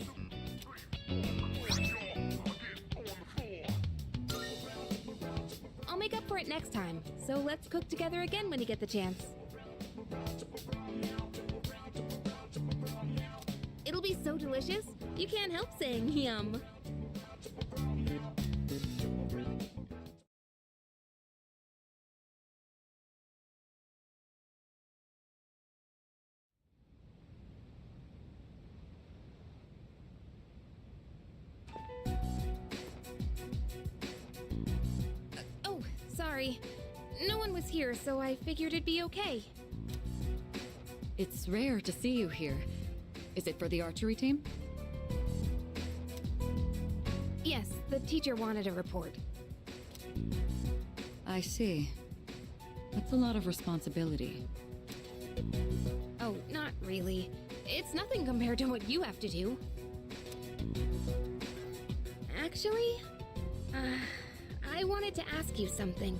Speaker 9: I'll make up for it next time, so let's cook together again when you get the chance. It'll be so delicious, you can't help saying yum. Sorry. No one was here, so I figured it'd be okay.
Speaker 5: It's rare to see you here. Is it for the archery team?
Speaker 9: Yes, the teacher wanted a report.
Speaker 5: I see. That's a lot of responsibility.
Speaker 9: Oh, not really. It's nothing compared to what you have to do. Actually, I wanted to ask you something.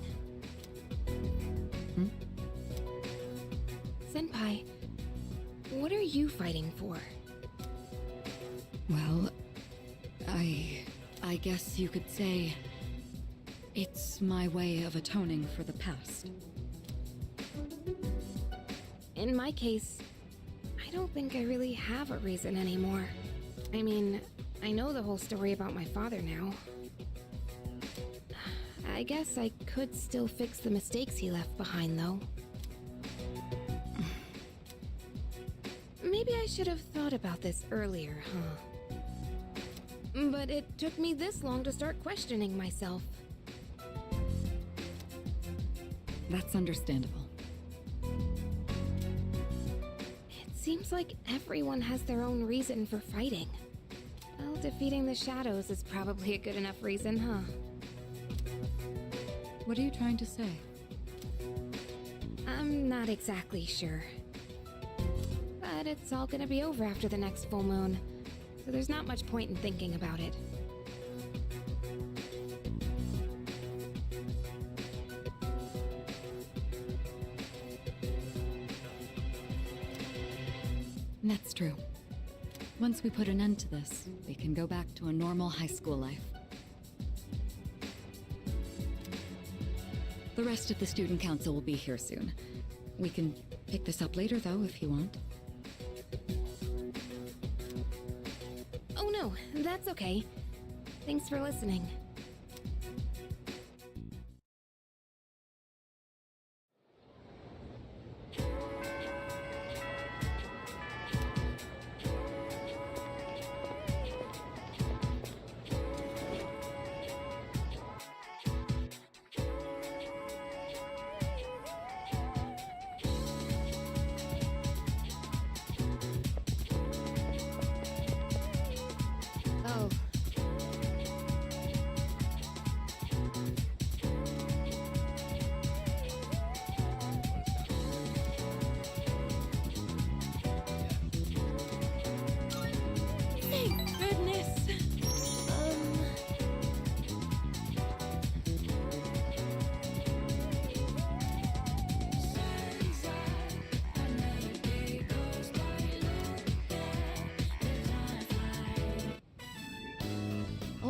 Speaker 9: Senpai, what are you fighting for?
Speaker 5: Well, I guess you could say it's my way of atoning for the past.
Speaker 9: In my case, I don't think I really have a reason anymore. I mean, I know the whole story about my father now. I guess I could still fix the mistakes he left behind, though. Maybe I should have thought about this earlier, huh? But it took me this long to start questioning myself.
Speaker 5: That's understandable.
Speaker 9: It seems like everyone has their own reason for fighting. Well, defeating the shadows is probably a good enough reason, huh?
Speaker 5: What are you trying to say?
Speaker 9: I'm not exactly sure. But it's all gonna be over after the next full moon, so there's not much point in thinking about it.
Speaker 5: That's true. Once we put an end to this, we can go back to a normal high school life. The rest of the student council will be here soon. We can pick this up later, though, if you want.
Speaker 9: Oh no, that's okay. Thanks for listening.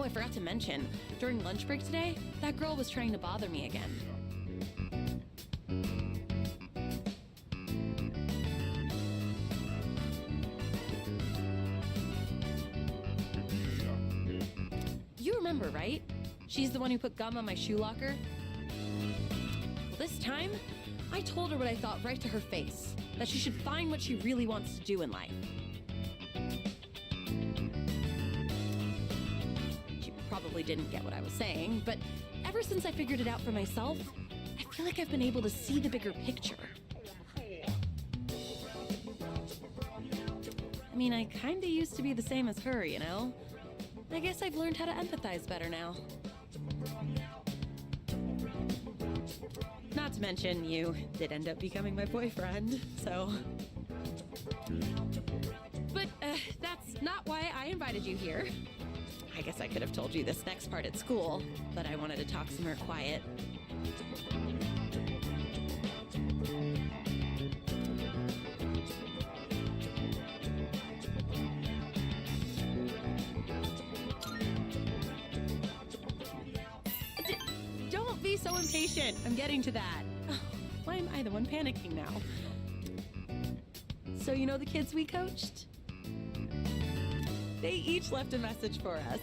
Speaker 13: I forgot to mention, during lunch break today, that girl was trying to bother me again. You remember, right? She's the one who put gum on my shoe locker. Well, this time, I told her what I thought right to her face, that she should find what she really wants to do in life. She probably didn't get what I was saying, but ever since I figured it out for myself, I feel like I've been able to see the bigger picture. I mean, I kinda used to be the same as her, you know? I guess I've learned how to empathize better now. Not to mention, you did end up becoming my boyfriend, so... But, that's not why I invited you here. I guess I could have told you this next part at school, but I wanted to talk somewhere quiet. Don't be so impatient. I'm getting to that. Oh, why am I the one panicking now? So you know the kids we coached? They each left a message for us.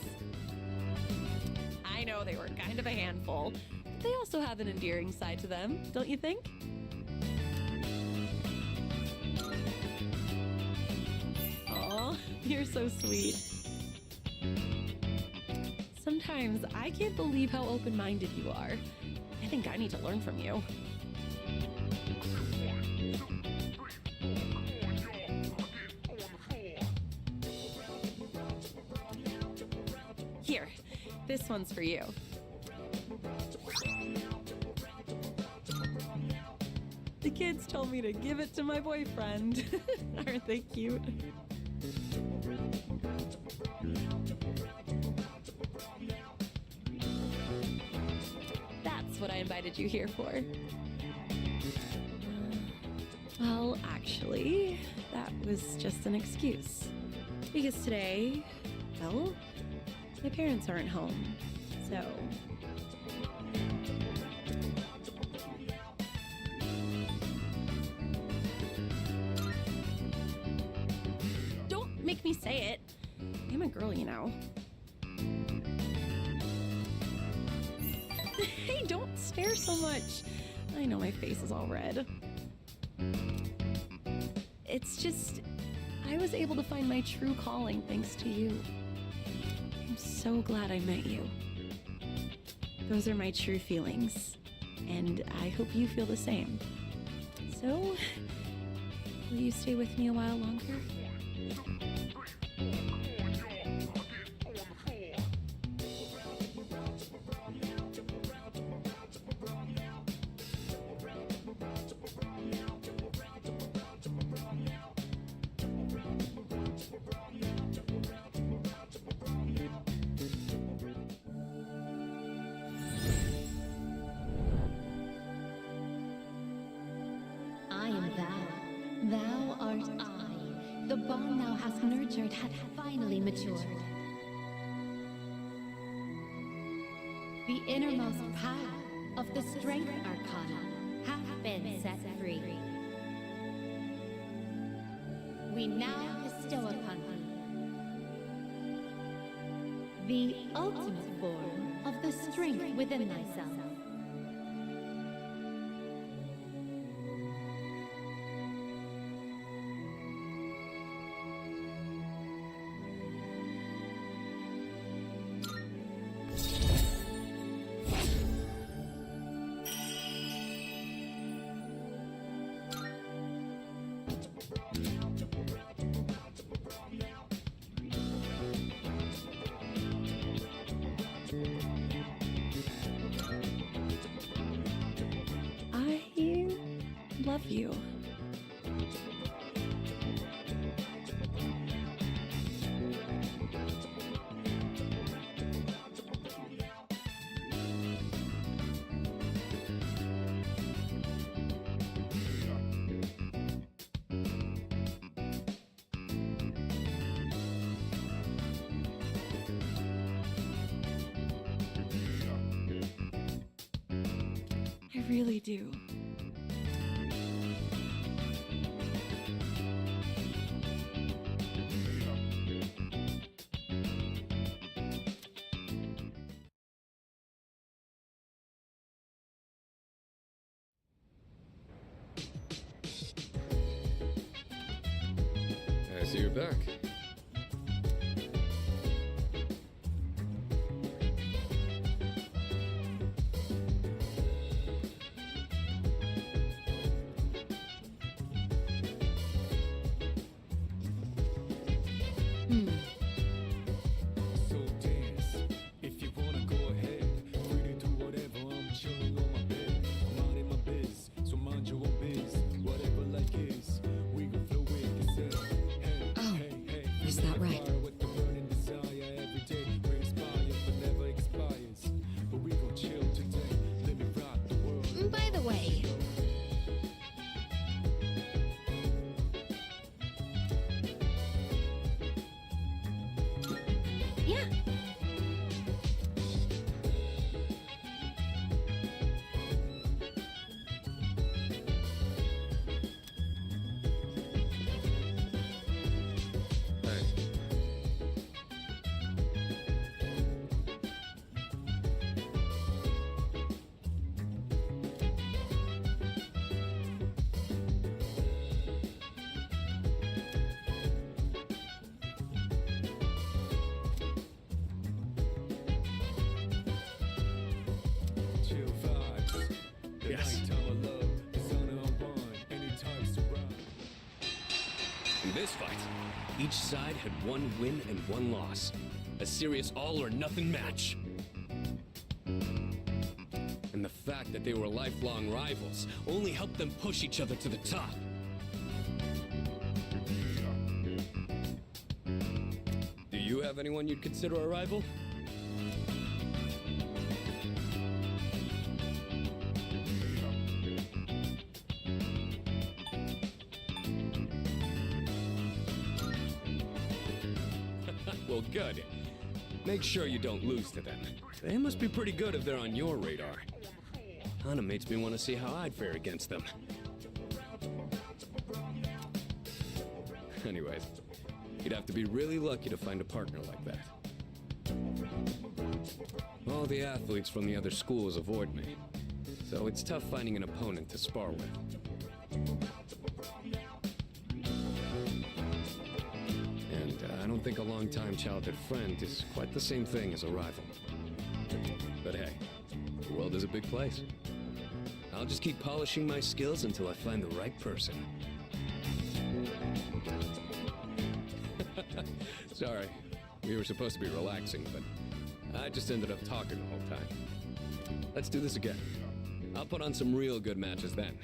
Speaker 13: I know they were kind of a handful, but they also have an endearing side to them, don't you think? Aw, you're so sweet. Sometimes I can't believe how open-minded you are. I think I need to learn from you. Here, this one's for you. The kids told me to give it to my boyfriend. Aren't they cute? That's what I invited you here for. Well, actually, that was just an excuse. Because today, well, my parents aren't home, so... Don't make me say it. I'm a girl, you know. Hey, don't stare so much. I know my face is all red. It's just, I was able to find my true calling thanks to you. I'm so glad I met you. Those are my true feelings, and I hope you feel the same. So, will you stay with me a while longer?
Speaker 10: I am thou. Thou art I. The bond thou hast nurtured hath finally matured. The innermost power of the strength arcana hath been set free. We now bestow upon thee the ultimate form of the strength within thyself.
Speaker 13: I love you. really do.
Speaker 12: I see you're back.
Speaker 1: So dance, if you wanna go ahead. Free to do whatever, I'm chilling on my bed. I'm not in my biz, so mind your own biz. Whatever like is, we gon' flow with this. Hey,
Speaker 5: Oh,
Speaker 1: hey, hey.
Speaker 5: is that right?
Speaker 1: Fire with the burning desire every day. We inspire, but never expires. But we gon' chill today. Let me rock the world.
Speaker 2: By the way,
Speaker 4: Yeah.
Speaker 12: Hey.
Speaker 1: Chill vibes. The
Speaker 12: Yes.
Speaker 1: nighttime of love, the sun unwind, anytime surround.
Speaker 12: In this fight, each side had one win and one loss. A serious all or nothing match. And the fact that they were lifelong rivals only helped them push each other to the top. Do you have anyone you'd consider a rival? Well, good. Make sure you don't lose to them. They must be pretty good if they're on your radar. Kinda makes me want to see how I'd fare against them. Anyways, you'd have to be really lucky to find a partner like that. All the athletes from the other schools avoid me, so it's tough finding an opponent to spar with. And I don't think a longtime childhood friend is quite the same thing as a rival. But hey, the world is a big place. I'll just keep polishing my skills until I find the right person. Sorry, we were supposed to be relaxing, but I just ended up talking the whole time. Let's do this again. I'll put on some real good matches then.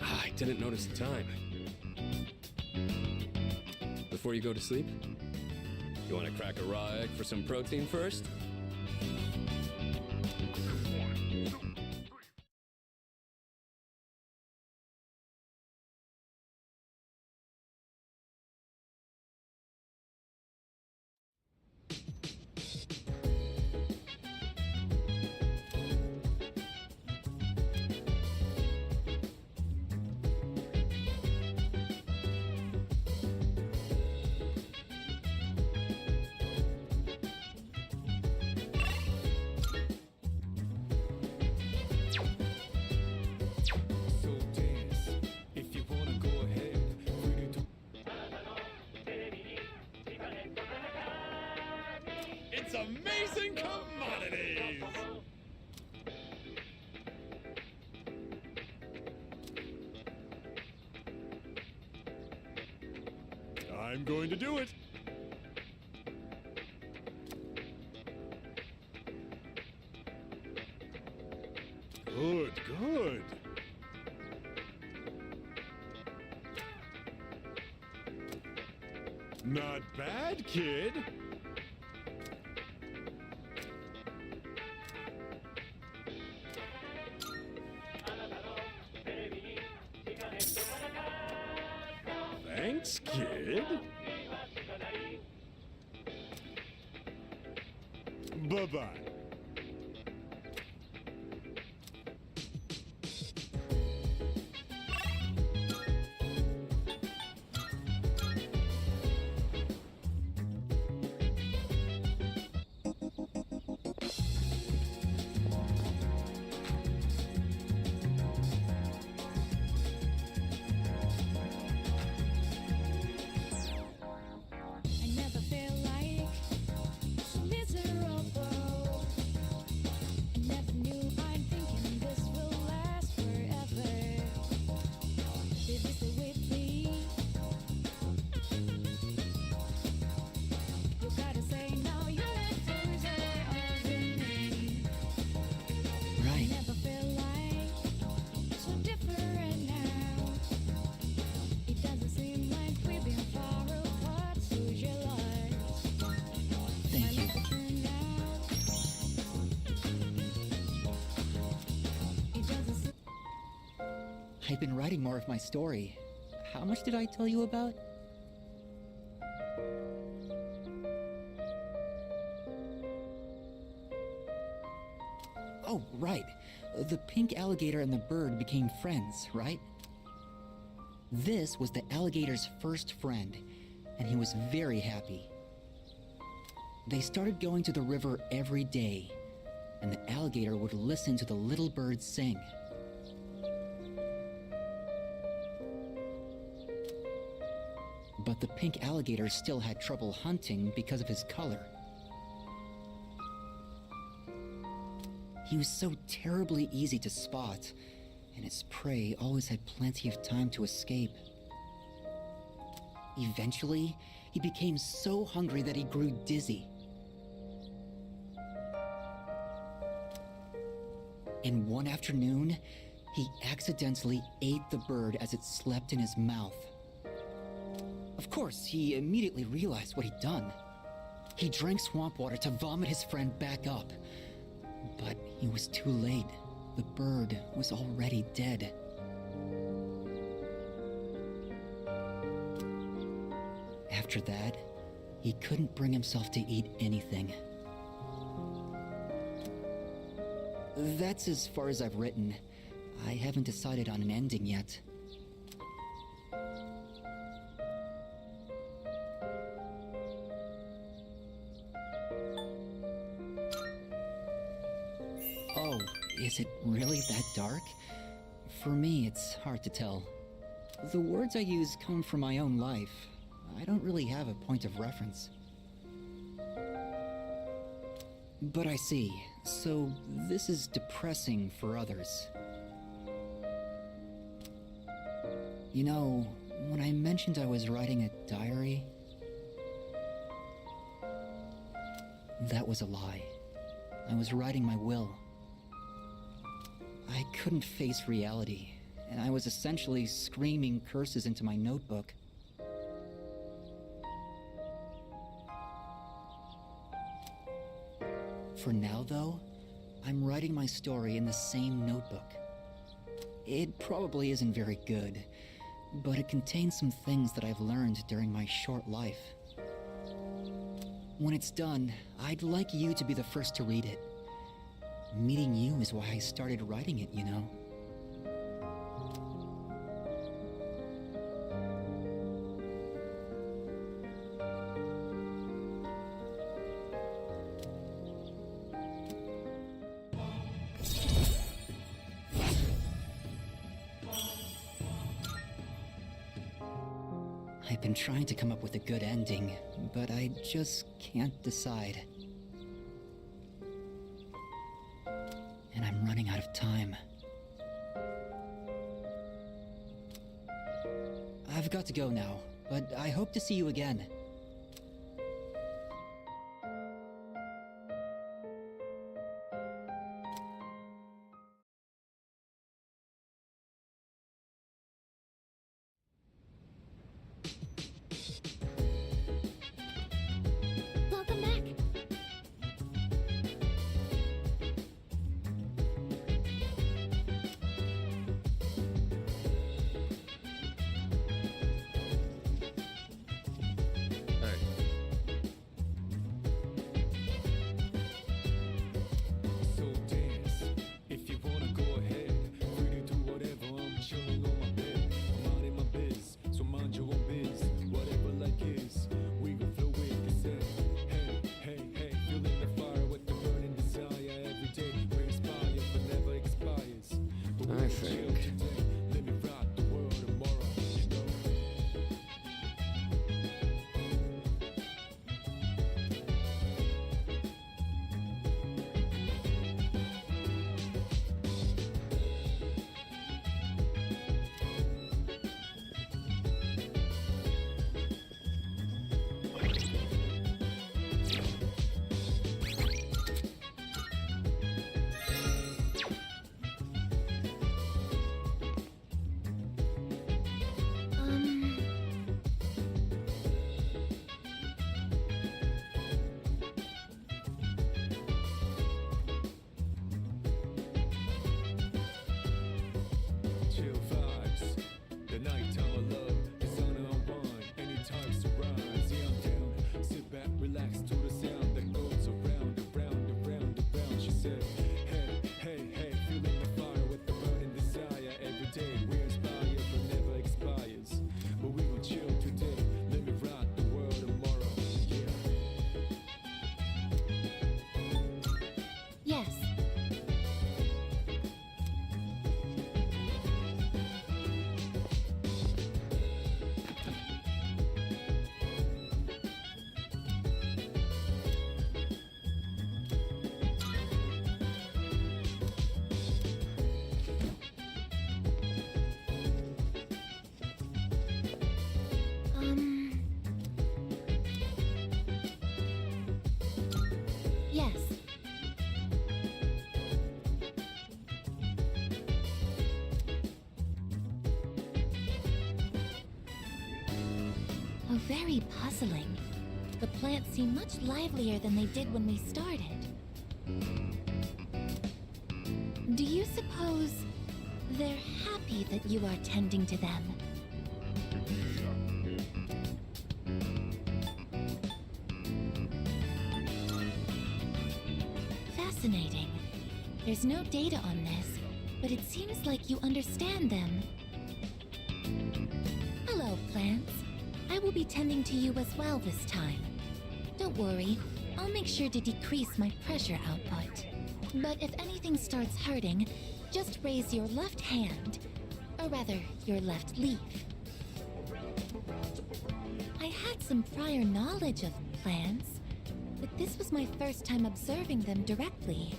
Speaker 12: I didn't notice the time. Before you go to sleep, you want to crack a raw egg for some protein first?
Speaker 1: So dance, if you wanna go ahead. Free to do.
Speaker 6: It's amazing commodities! I'm going to do it. Good, good. Not bad, kid. Thanks, kid. Bye-bye.
Speaker 1: I never feel like so miserable. I never knew I'm thinking this will last forever. Baby, stay with me. You gotta say now you're left over me. I
Speaker 3: Right.
Speaker 1: never feel like so different now. It doesn't seem like we've been far apart. Who's your life?
Speaker 3: Thank you.
Speaker 1: It doesn't seem.
Speaker 14: I've been writing more of my story. How much did I tell you about? Oh, right. The pink alligator and the bird became friends, right? This was the alligator's first friend, and he was very happy. They started going to the river every day, and the alligator would listen to the little bird sing. But the pink alligator still had trouble hunting because of his color. He was so terribly easy to spot, and his prey always had plenty of time to escape. Eventually, he became so hungry that he grew dizzy. And one afternoon, he accidentally ate the bird as it slept in his mouth. Of course, he immediately realized what he'd done. He drank swamp water to vomit his friend back up. But he was too late. The bird was already dead. After that, he couldn't bring himself to eat anything. That's as far as I've written. I haven't decided on an ending yet. Oh, is it really that dark? For me, it's hard to tell. The words I use come from my own life. I don't really have a point of reference. But I see. So this is depressing for others. You know, when I mentioned I was writing a diary, that was a lie. I was writing my will. I couldn't face reality, and I was essentially screaming curses into my notebook. For now, though, I'm writing my story in the same notebook. It probably isn't very good, but it contains some things that I've learned during my short life. When it's done, I'd like you to be the first to read it. Meeting you is why I started writing it, you know. I've been trying to come up with a good ending, but I just can't decide. And I'm running out of time. I've got to go now, but I hope to see you again.
Speaker 4: Welcome back. Yes. Oh, very puzzling. The plants seem much livelier than they did when we started. Do you suppose they're happy that you are tending to them? Fascinating. There's no data on this, but it seems like you understand them. Hello, plants. I will be tending to you as well this time. Don't worry, I'll make sure to decrease my pressure output. But if anything starts hurting, just raise your left hand, or rather, your left leaf. I had some prior knowledge of plants, but this was my first time observing them directly.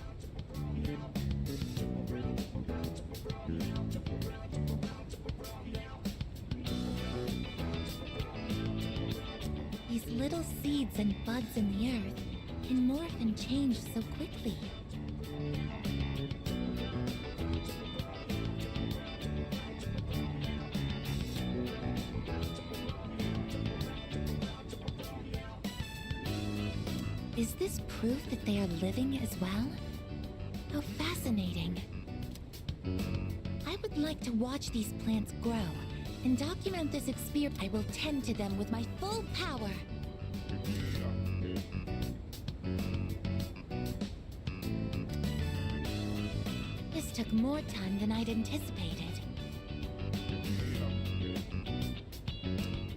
Speaker 4: These little seeds and buds in the earth can morph and change so quickly. Is this proof that they are living as well? How fascinating. I would like to watch these plants grow and document this experience. I will tend to them with my full power. This took more time than I'd anticipated.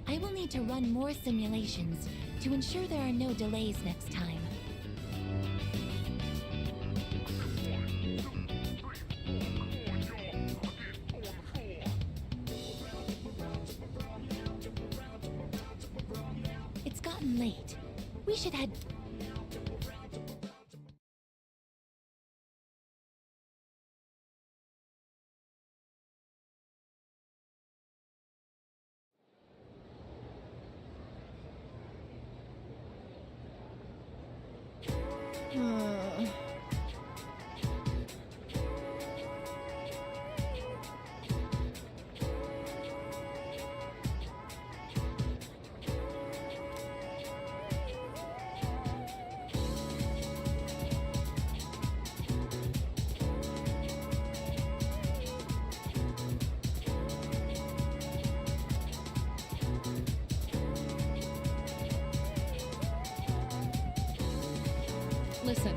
Speaker 4: I will need to run more simulations to ensure there are no delays next time. It's gotten late. We should head...
Speaker 2: Listen.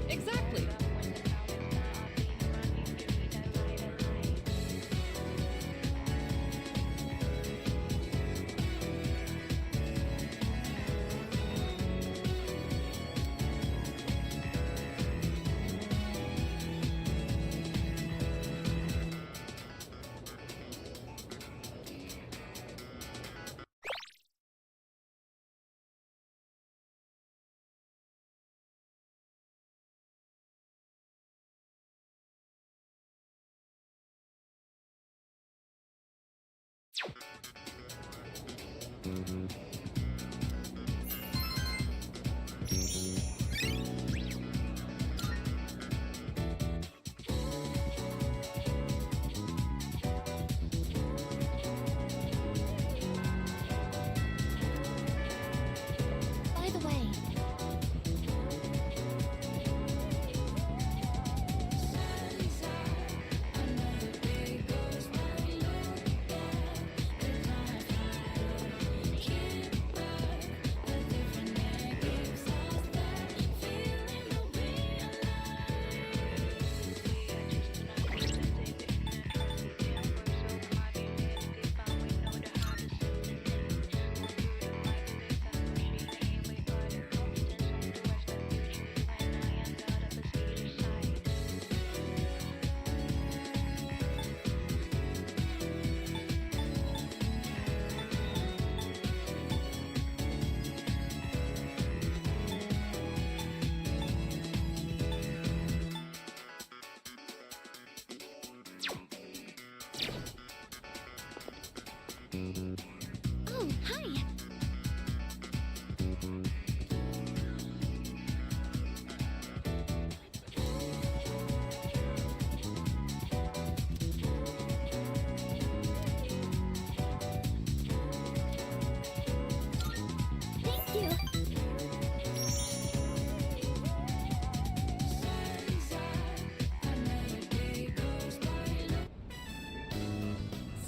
Speaker 2: Exactly.
Speaker 4: By the way, Oh, hi. Thank you.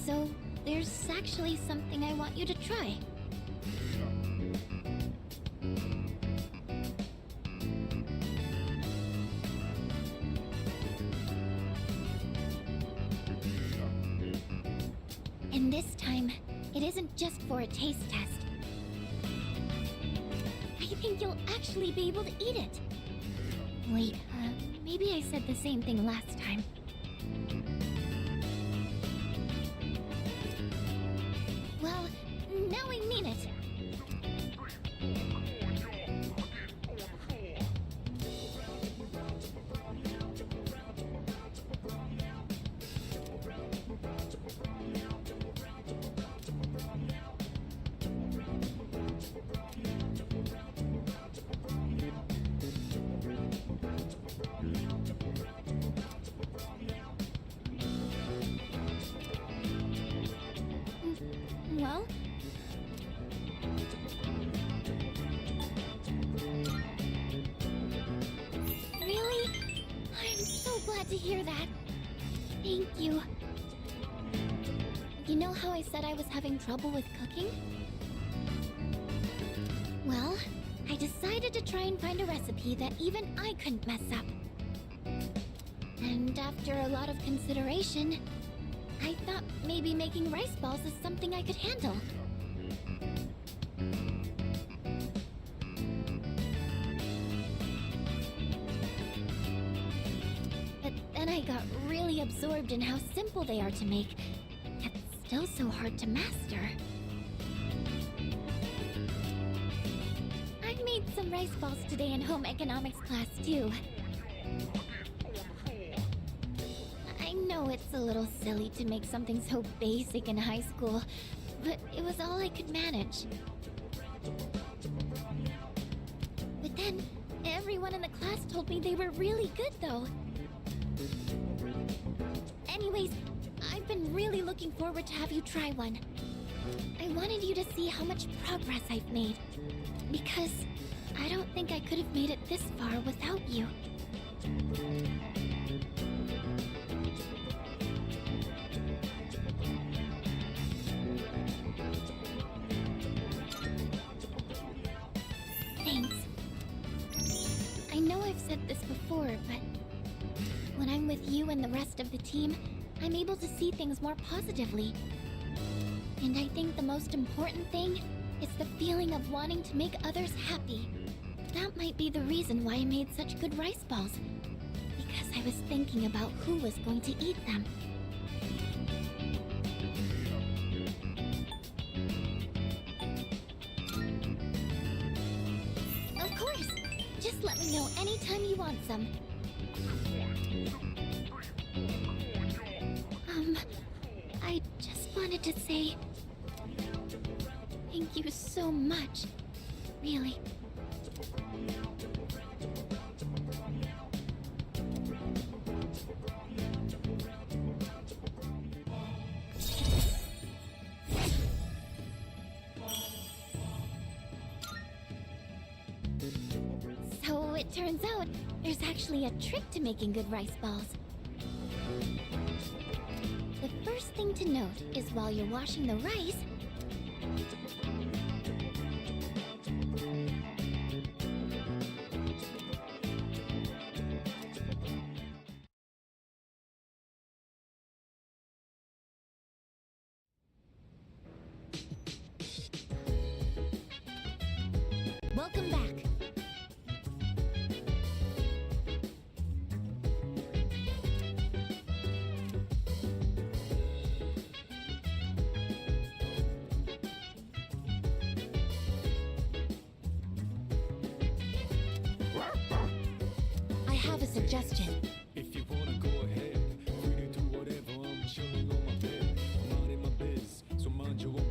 Speaker 4: So, there's actually something I want you to try. And this time, it isn't just for a taste test. I think you'll actually be able to eat it. Wait, maybe I said the same thing last time. Well, now I mean it. Well, really? I'm so glad to hear that. Thank you. You know how I said I was having trouble with cooking? Well, I decided to try and find a recipe that even I couldn't mess up. And after a lot of consideration, I thought maybe making rice balls is something I could handle. But then I got really absorbed in how simple they are to make, yet still so hard to master. I made some rice balls today in home economics class too. I know it's a little silly to make something so basic in high school, but it was all I could manage. But then, everyone in the class told me they were really good though. Anyways, I've been really looking forward to have you try one. I wanted you to see how much progress I've made, because I don't think I could have made it this far without you. Thanks. I know I've said this before, but when I'm with you and the rest of the team, I'm able to see things more positively. And I think the most important thing is the feeling of wanting to make others happy. That might be the reason why I made such good rice balls. Because I was thinking about who was going to eat them. Of course! Just let me know anytime you want some. I just wanted to say thank you so much. Really. So it turns out there's actually a trick to making good rice balls. The first thing to note is while you're washing the rice, welcome back. I have a suggestion.
Speaker 1: If you wanna go ahead, free to do whatever. I'm chilling on my bed. I'm out in my biz, so mind your own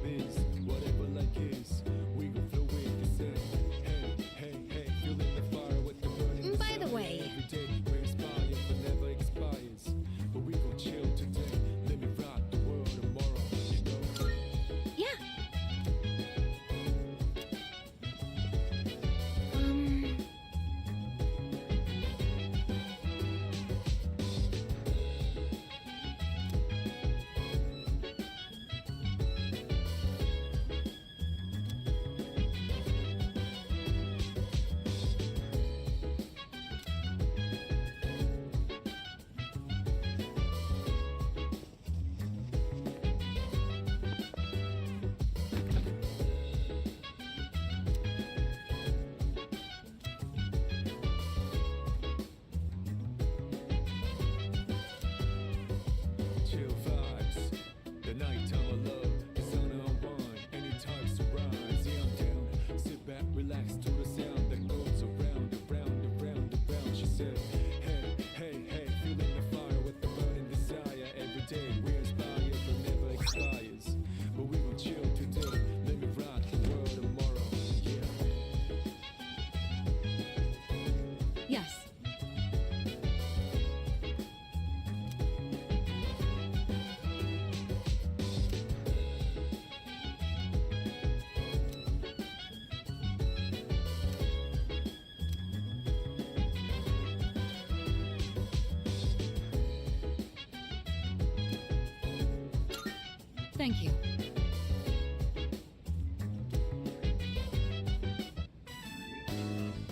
Speaker 5: Thank you.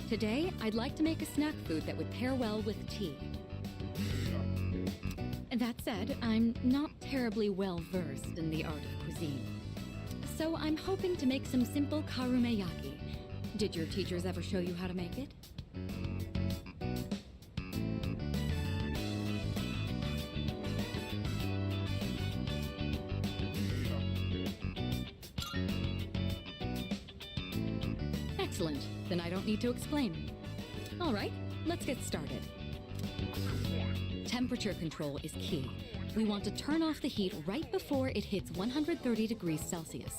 Speaker 5: Today, I'd like to make a snack food that would pair well with tea. That said, I'm not terribly well versed in the art of cuisine. So I'm hoping to make some simple karumeyaki. Did your teachers ever show you how to make it? Excellent. Then I don't need to explain. All right, let's get started. Temperature control is key. We want to turn off the heat right before it hits 130 degrees Celsius.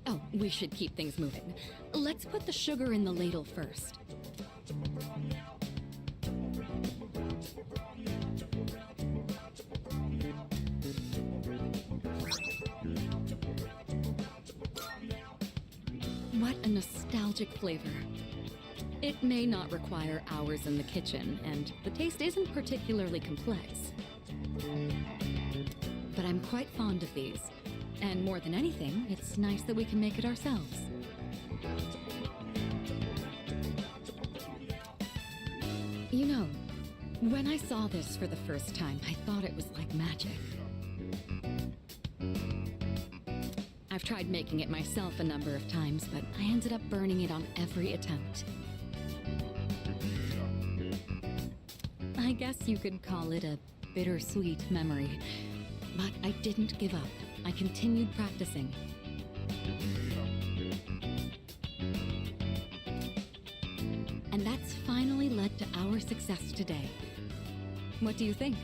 Speaker 5: Oh, we should keep things moving. Let's put the sugar in the ladle first. What a nostalgic flavor. It may not require hours in the kitchen, and the taste isn't particularly complex. But I'm quite fond of these. And more than anything, it's nice that we can make it ourselves. You know, when I saw this for the first time, I thought it was like magic. I've tried making it myself a number of times, but I ended up burning it on every attempt. I guess you could call it a bittersweet memory. But I didn't give up. I continued practicing. And that's finally led to our success today. What do you think?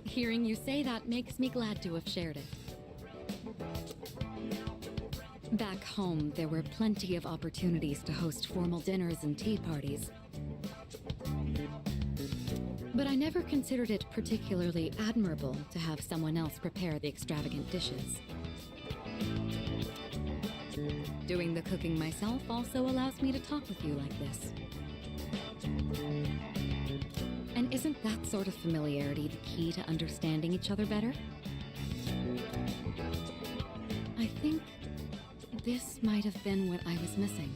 Speaker 5: Hearing you say that makes me glad to have shared it. Back home, there were plenty of opportunities to host formal dinners and tea parties. But I never considered it particularly admirable to have someone else prepare the extravagant dishes. Doing the cooking myself also allows me to talk with you like this. And isn't that sort of familiarity the key to understanding each other better? I think this might have been what I was missing.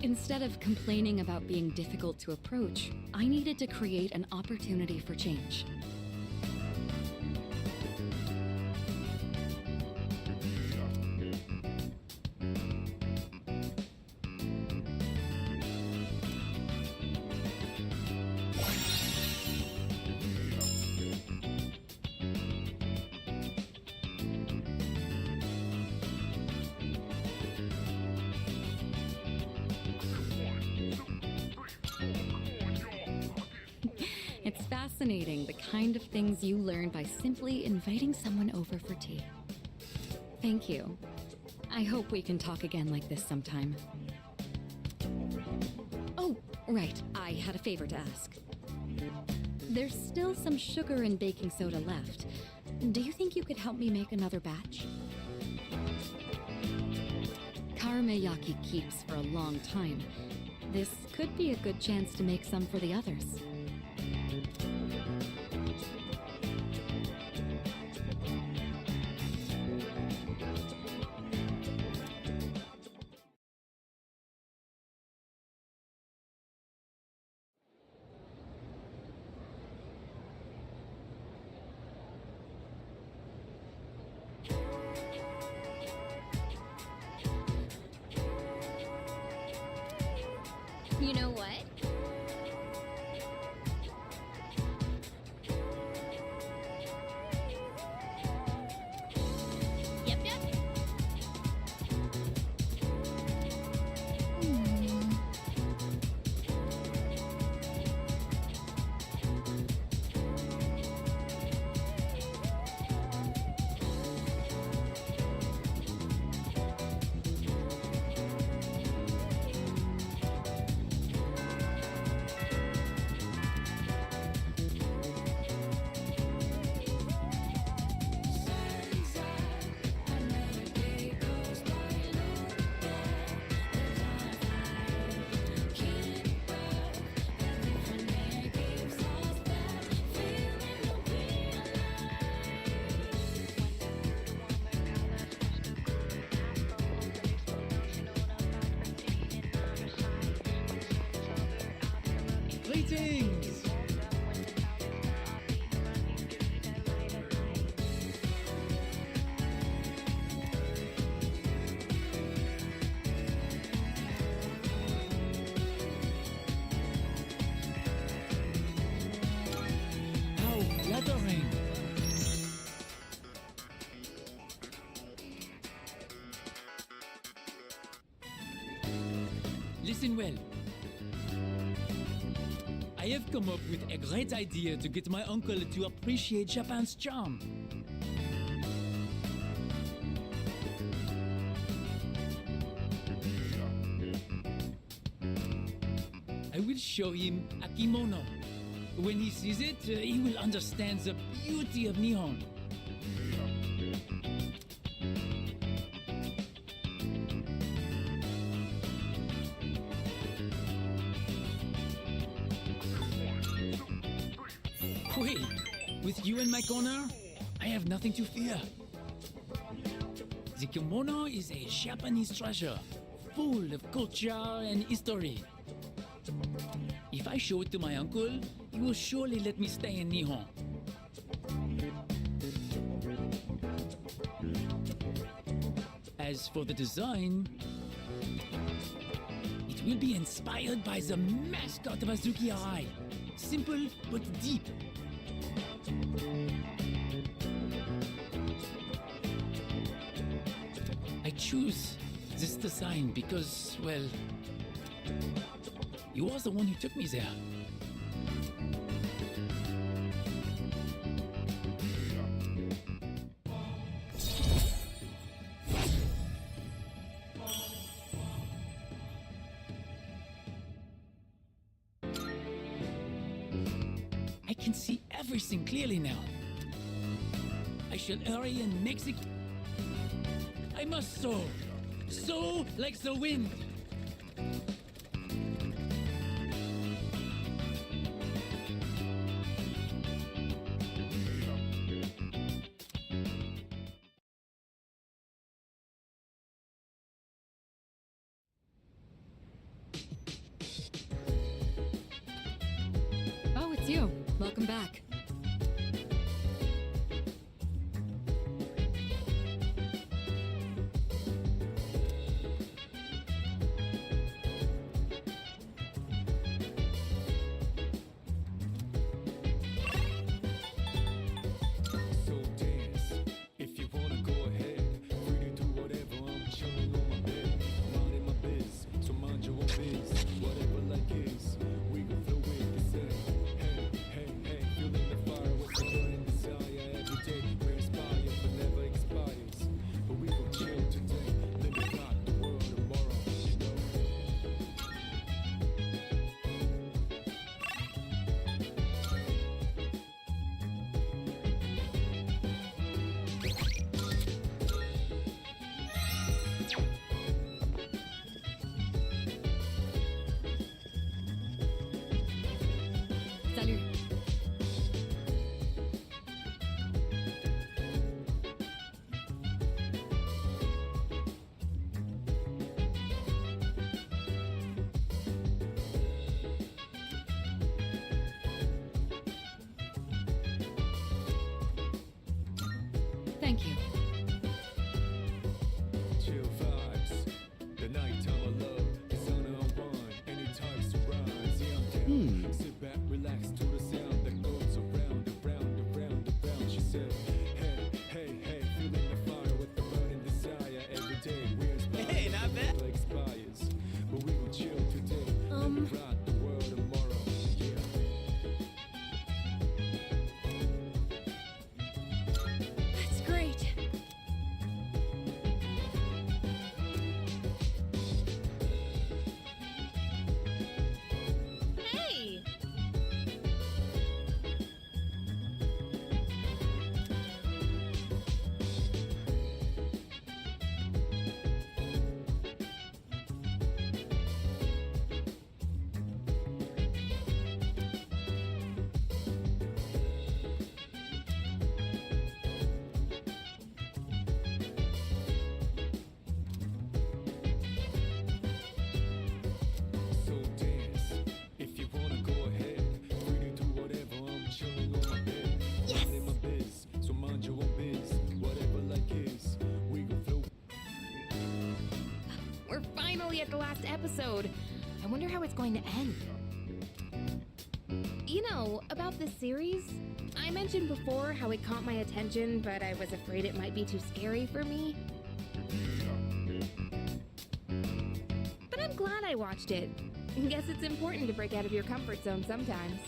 Speaker 5: Instead of complaining about being difficult to approach, I needed to create an opportunity for change. It's fascinating, the kind of things you learn by simply inviting someone over for tea. Thank you. I hope we can talk again like this sometime. Oh, right, I had a favor to ask. There's still some sugar and baking soda left. Do you think you could help me make another batch? Karumeyaki keeps for a long time. This could be a good chance to make some for the others.
Speaker 4: You know what? Yep, yep.
Speaker 3: Greetings! How flattering! Listen well. I have come up with a great idea to get my uncle to appreciate Japan's charm. I will show him a kimono. When he sees it, he will understand the beauty of Nihon. Wait, with you in my corner, I have nothing to fear. The kimono is a Japanese treasure, full of culture and history. If I show it to my uncle, he will surely let me stay in Nihon. As for the design, it will be inspired by the mascot of Azuki Arai. Simple but deep. I choose this design because, well, you was the one who took me there. I can see everything clearly now. I shall hurry and make the... I must soar. Soar like the wind.
Speaker 5: Oh, it's you. Welcome back.
Speaker 1: So dance, if you wanna go ahead. Free to do whatever, I'm chilling on my bed. Minding my biz, so mind your own biz. Whatever like is, we gon' flow with the set. Hey, hey, hey, feeling the fire with the burning desire. Every day we inspire, but never expires. But we gon' chill today, let me rock the world tomorrow, you know.
Speaker 5: Salut. Thank you.
Speaker 1: Chill vibes, the nighttime I love, the sun unwind, any types to rise, yeah I'm down. Sit back, relax to the sound that goes around, around, around, around. She said, hey, hey, hey, feeling the fire with the burning desire. Every day we inspire,
Speaker 8: Hey, not bad.
Speaker 1: never expires, but we gon' chill today, let me rock the world tomorrow, yeah.
Speaker 2: That's great.
Speaker 9: finally at the last episode. I wonder how it's going to end. You know, about this series, I mentioned before how it caught my attention, but I was afraid it might be too scary for me. But I'm glad I watched it. Guess it's important to break out of your comfort zone sometimes.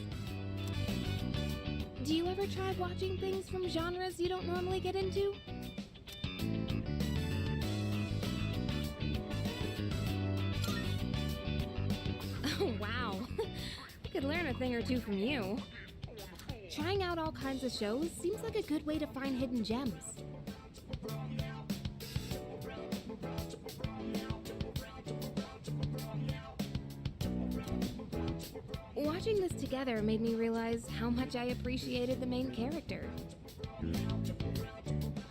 Speaker 9: Do you ever try watching things from genres you don't normally get into? Oh, wow. I could learn a thing or two from you. Trying out all kinds of shows seems like a good way to find hidden gems. Watching this together made me realize how much I appreciated the main character.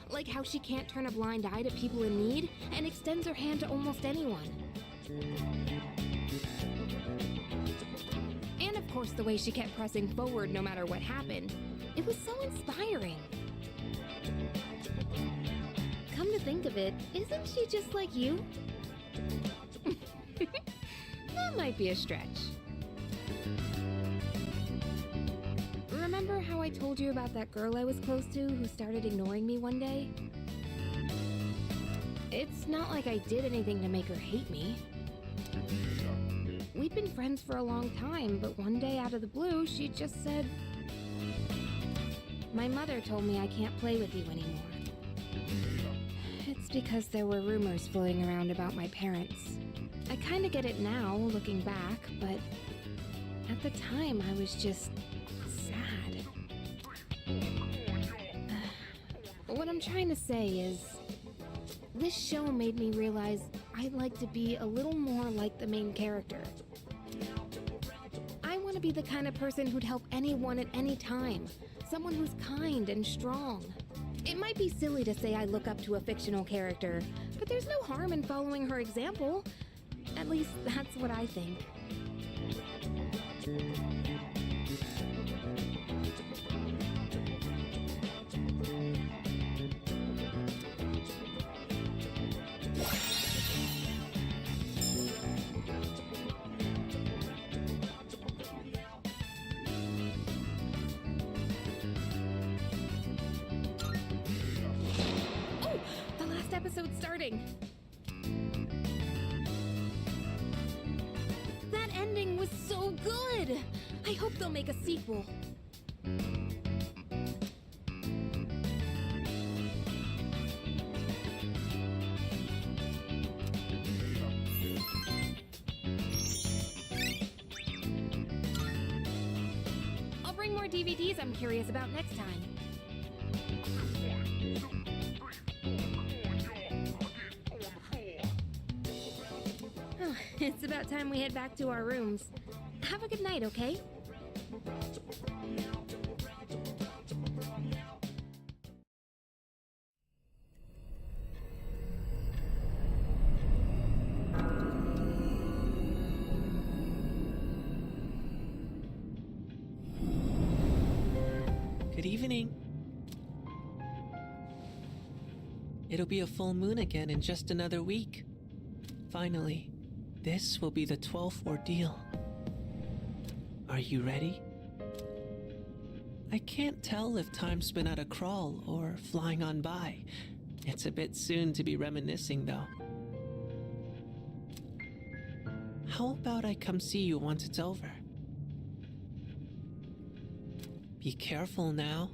Speaker 9: Like how she can't turn a blind eye to people in need and extends her hand to almost anyone. And of course the way she kept pressing forward no matter what happened. It was so inspiring. Come to think of it, isn't she just like you? That might be a stretch. Remember how I told you about that girl I was close to who started ignoring me one day? It's not like I did anything to make her hate me. We'd been friends for a long time, but one day out of the blue, she just said, "My mother told me I can't play with you anymore." It's because there were rumors floating around about my parents. I kinda get it now, looking back, but at the time I was just sad. What I'm trying to say is, this show made me realize I'd like to be a little more like the main character. I want to be the kind of person who'd help anyone at any time. Someone who's kind and strong. It might be silly to say I look up to a fictional character, but there's no harm in following her example. At least that's what I think. Oh, the last episode's starting. That ending was so good! I hope they'll make a sequel. I'll bring more DVDs I'm curious about next time. Oh, it's about time we head back to our rooms. Have a good night, okay?
Speaker 15: Good evening. It'll be a full moon again in just another week. Finally, this will be the 12th ordeal. Are you ready? I can't tell if time's been at a crawl or flying on by. It's a bit soon to be reminiscing, though. How about I come see you once it's over? Be careful now.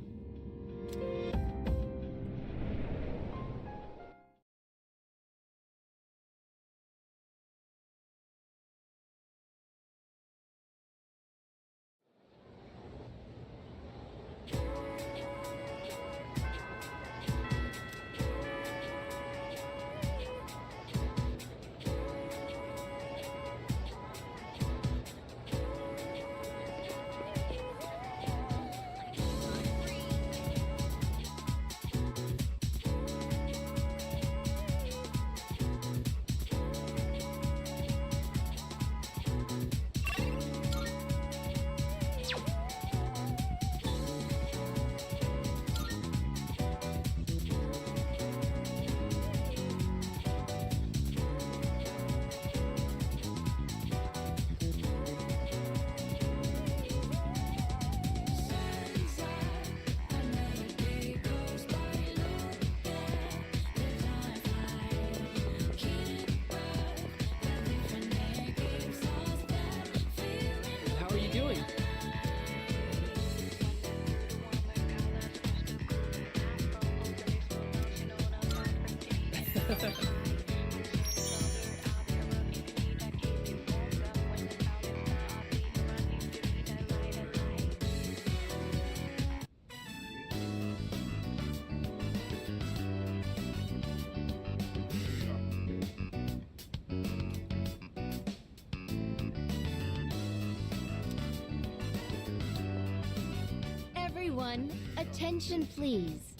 Speaker 4: everyone, attention please.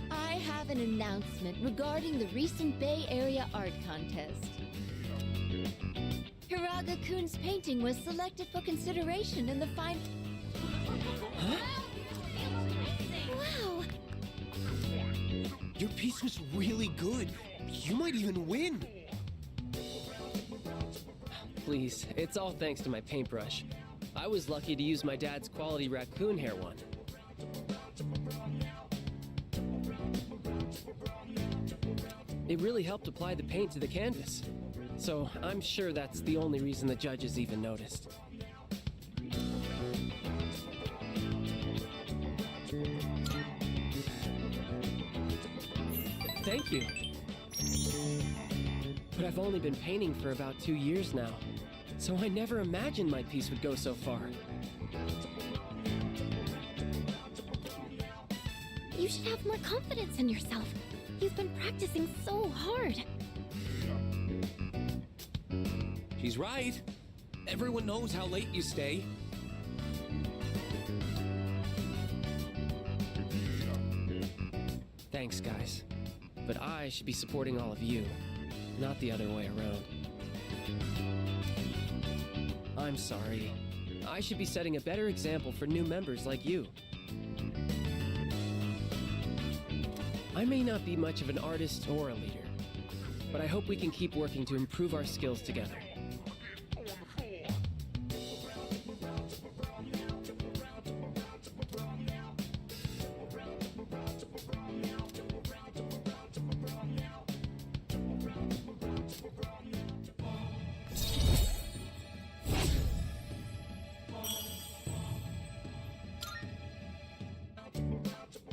Speaker 4: I have an announcement regarding the recent Bay Area Art Contest. Hiraga-kun's painting was selected for consideration in the final... Wow!
Speaker 11: Your piece was really good. You might even win. Please, it's all thanks to my paintbrush. I was lucky to use my dad's quality raccoon hair one. It really helped apply the paint to the canvas. So I'm sure that's the only reason the judges even noticed. Thank you. But I've only been painting for about 2 years now, so I never imagined my piece would go so far.
Speaker 4: You should have more confidence in yourself. You've been practicing so hard.
Speaker 11: She's right. Everyone knows how late you stay. Thanks, guys. But I should be supporting all of you, not the other way around. I'm sorry. I should be setting a better example for new members like you. I may not be much of an artist or a leader, but I hope we can keep working to improve our skills together.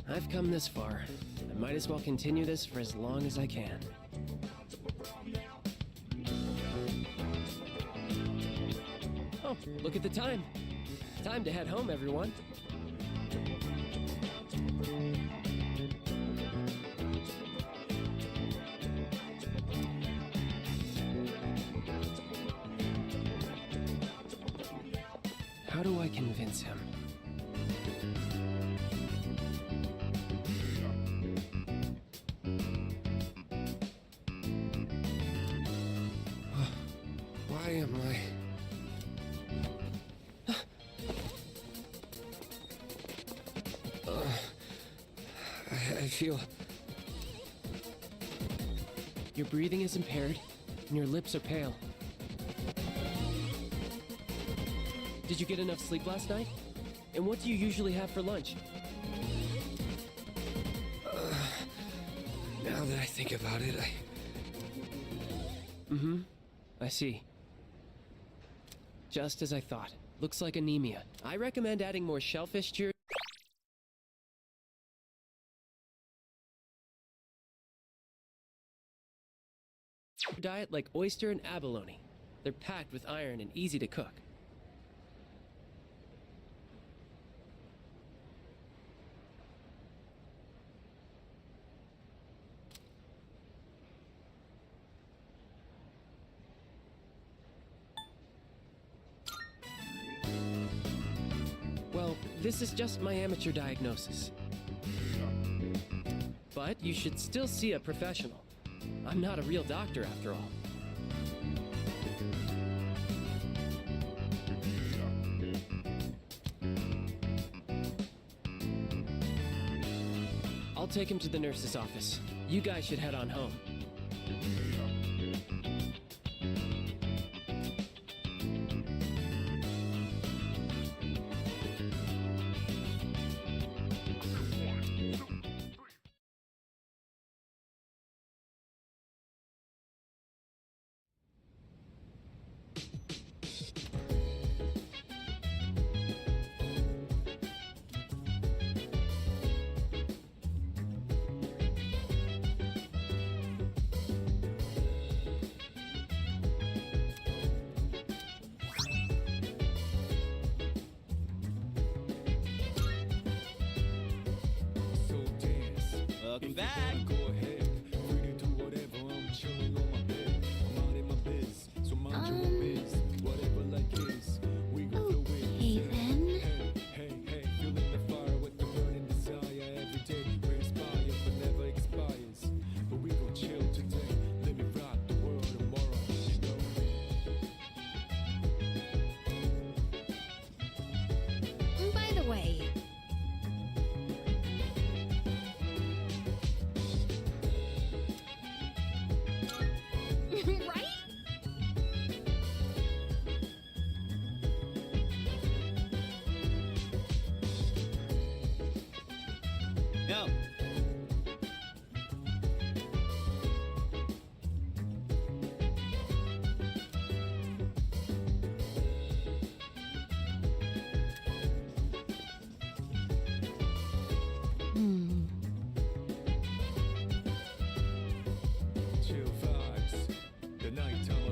Speaker 11: I've come this far. I might as well continue this for as long as I can. Oh, look at the time. Time to head home, everyone. How do I convince him? Why am I... I feel... Your breathing is impaired, and your lips are pale. Did you get enough sleep last night? And what do you usually have for lunch? Now that I think about it, I see. Just as I thought. Looks like anemia. I recommend adding more shellfish to your diet, like oyster and abalone. They're packed with iron and easy to cook. Well, this is just my amateur diagnosis. But you should still see a professional. I'm not a real doctor after all. I'll take him to the nurse's office. You guys should head on home.
Speaker 1: So dance. Welcome back. Go ahead. Free to do whatever. I'm chilling on my bed. I'm out in my biz. So mind your own biz. Whatever like is. We gon' flow with
Speaker 4: Okay then.
Speaker 1: nighttime.